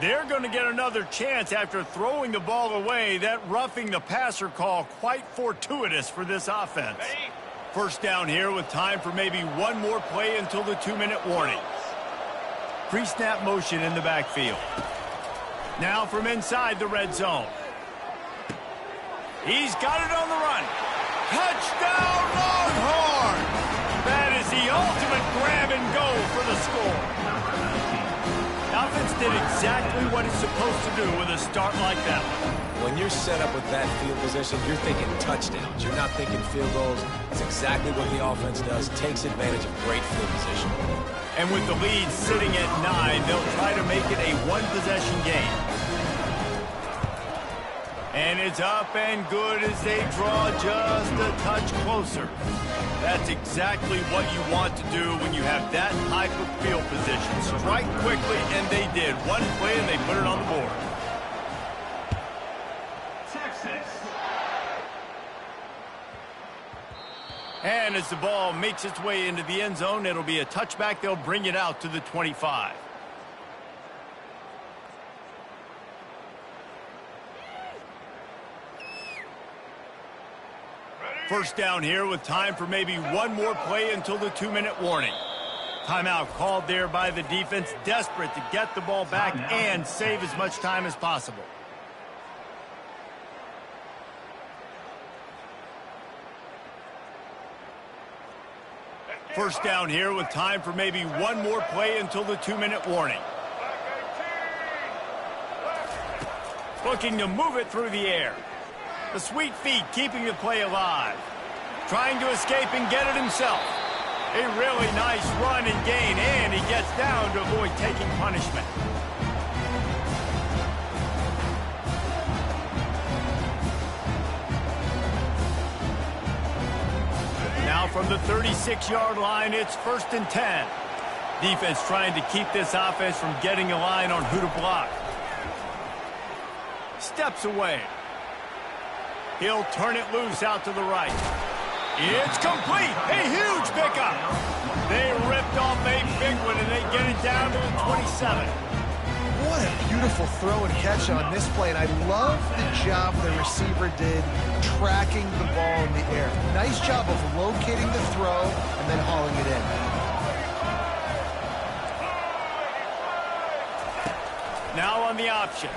They're going to get another chance after throwing the ball away. That roughing the passer call quite fortuitous for this offense. First down here with time for maybe one more play until the 2-minute warning. Pre-snap motion in the backfield. Now from inside the red zone. He's got it on the run. Touchdown, Longhorn! That is the ultimate grab and go for the score. Now offense did exactly what it's supposed to do with a start like that one. When you're set up with that field position, you're thinking touchdowns. You're not thinking field goals. It's exactly what the offense does. Takes advantage of great field position. And with the lead sitting at 9, they'll try to make it a one-possession game. And it's up and good as they draw just a touch closer. That's exactly what you want to do when you have that type of field position. Strike quickly, and they did. One play, and they put it on the board. Texas. And as the ball makes its way into the end zone, it'll be a touchback. They'll bring it out to the 25. First down here with time for maybe one more play until the 2-minute warning. Timeout called there by the defense, desperate to get the ball back and save as much time as possible. First down here with time for maybe one more play until the 2-minute warning. Looking to move it through the air. The sweet feet keeping the play alive. Trying to escape and get it himself. A really nice run and gain, and he gets down to avoid taking punishment. Now from the 36-yard line, it's 1st and 10. Defense trying to keep this offense from getting a line on who to block. Steps away. He'll turn it loose out to the right. It's complete. A huge pickup. They ripped off a big one, and they get it down to the 27. What a beautiful throw and catch on this play, and I love the job the receiver did tracking the ball in the air. Nice job of locating the throw and then hauling it in. Now on the option.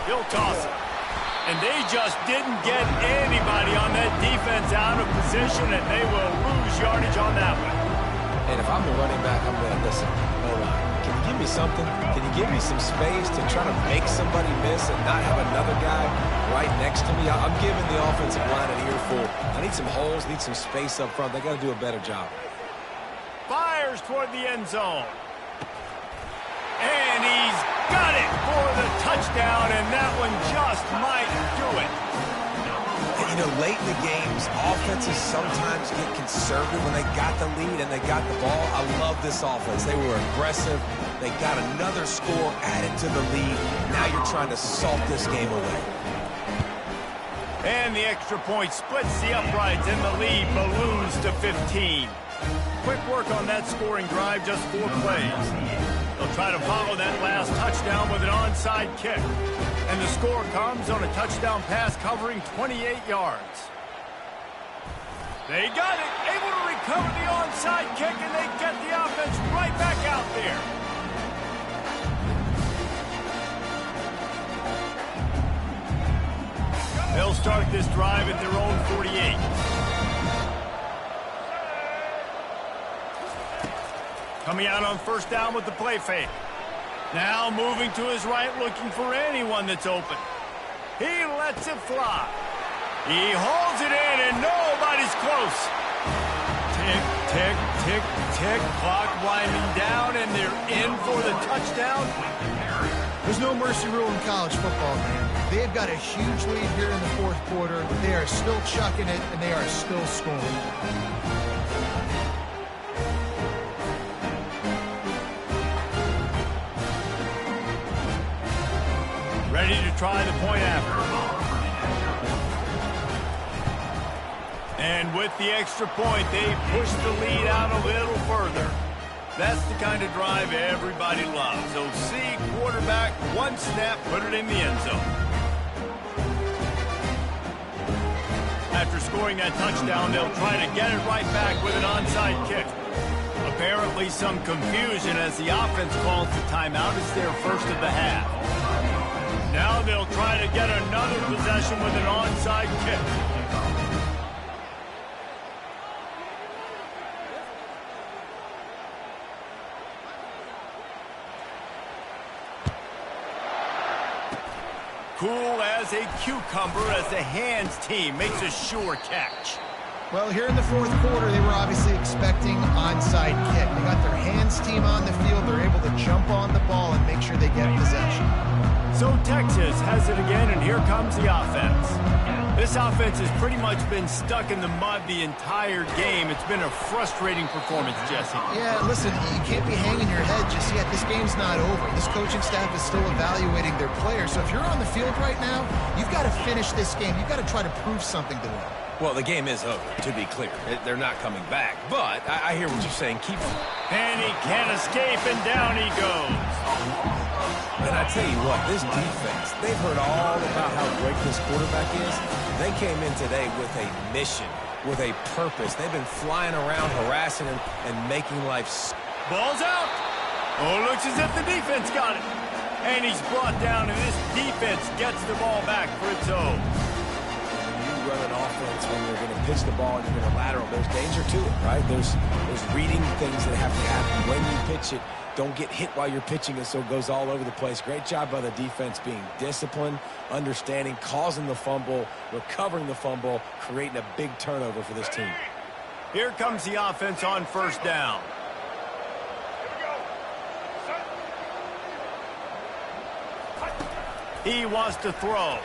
He'll toss it. And they just didn't get anybody on that defense out of position, and they will lose yardage on that one. And if I'm the running back, I'm going to listen. Hold on. Can you give me something? Can you give me some space to try to make somebody miss and not have another guy right next to me? I'm giving the offensive line an earful. I need some holes, need some space up front. They got to do a better job. Fires toward the end zone. And he's got it for the touchdown, and that one just might do it. And, you know, late in the games, offenses sometimes get conservative when they got the lead and they got the ball. I love this offense. They were aggressive. They got another score added to the lead. Now you're trying to salt this game away. And the extra point splits the uprights, and the lead balloons to 15. Quick work on that scoring drive, just 4 plays. They'll try to follow that last touchdown with an onside kick. And the score comes on a touchdown pass covering 28 yards. They got it, able to recover the onside kick, and they get the offense right back out there. They'll start this drive at their own 48. Coming out on first down with the play fake. Now moving to his right, looking for anyone that's open. He lets it fly. He holds it in, and nobody's close. Tick, tick, tick, tick. Clock winding down, and they're in for the touchdown. There's no mercy rule in college football, man. They've got a huge lead here in the 4th quarter. They are still chucking it, and they are still scoring. Ready to try the point after. And with the extra point, they push the lead out a little further. That's the kind of drive everybody loves. So see quarterback, one snap, put it in the end zone. After scoring that touchdown, they'll try to get it right back with an onside kick. Apparently some confusion as the offense calls the timeout. It's their first of the half. Now they'll try to get another possession with an onside kick. Cool as a cucumber as the hands team makes a sure catch. Well, here in the fourth quarter, they were obviously expecting onside kick. They got their hands team on the field. They're able to jump on the ball and make sure they get possession. So Texas has it again, and here comes the offense. This offense has pretty much been stuck in the mud the entire game. It's been a frustrating performance, Jesse. Yeah, listen, you can't be hanging your head just yet. This game's not over. This coaching staff is still evaluating their players. So if you're on the field right now, you've got to finish this game. You've got to try to prove something to them. Well, the game is over, to be clear. They're not coming back. But I hear what you're saying. Keep... And he can't escape, and down he goes. And I tell you what, this defense, they've heard all about how great this quarterback is. They came in today with a mission, with a purpose. They've been flying around, harassing him, and making life... Ball's out. Oh, looks as if the defense got it. And he's brought down, and this defense gets the ball back for its own. Run an offense when you're going to pitch the ball and you're going to lateral, there's danger to it, right? There's reading things that have to happen when you pitch it. Don't get hit while you're pitching it so it goes all over the place. Great job by the defense being disciplined, understanding, causing the fumble, recovering the fumble, creating a big turnover for this team. Here comes the offense on first down. He wants to throw.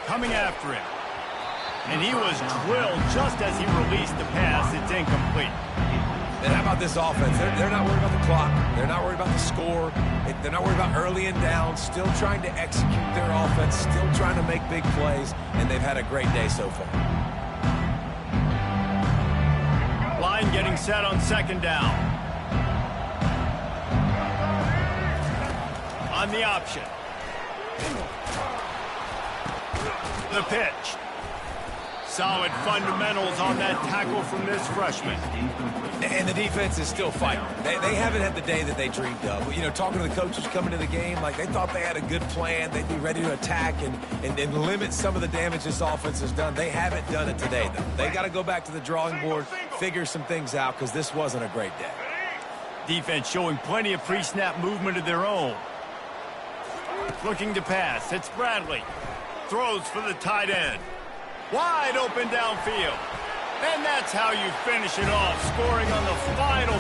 Coming after him. And he was drilled just as he released the pass. It's incomplete. And how about this offense? They're not worried about the clock. They're not worried about the score. They're not worried about early and down. Still trying to execute their offense. Still trying to make big plays. And they've had a great day so far. Line getting set on second down. On the option. The pitch. Solid fundamentals on that tackle from this freshman. And the defense is still fighting. They haven't had the day that they dreamed of. You know, talking to the coaches coming to the game, like they thought they had a good plan. They'd be ready to attack and limit some of the damage this offense has done. They haven't done it today, though. They got to go back to the drawing board, figure some things out, because this wasn't a great day. Defense showing plenty of pre-snap movement of their own. Looking to pass. It's Bradley. Throws for the tight end. Wide open downfield. And that's how you finish it off, scoring on the final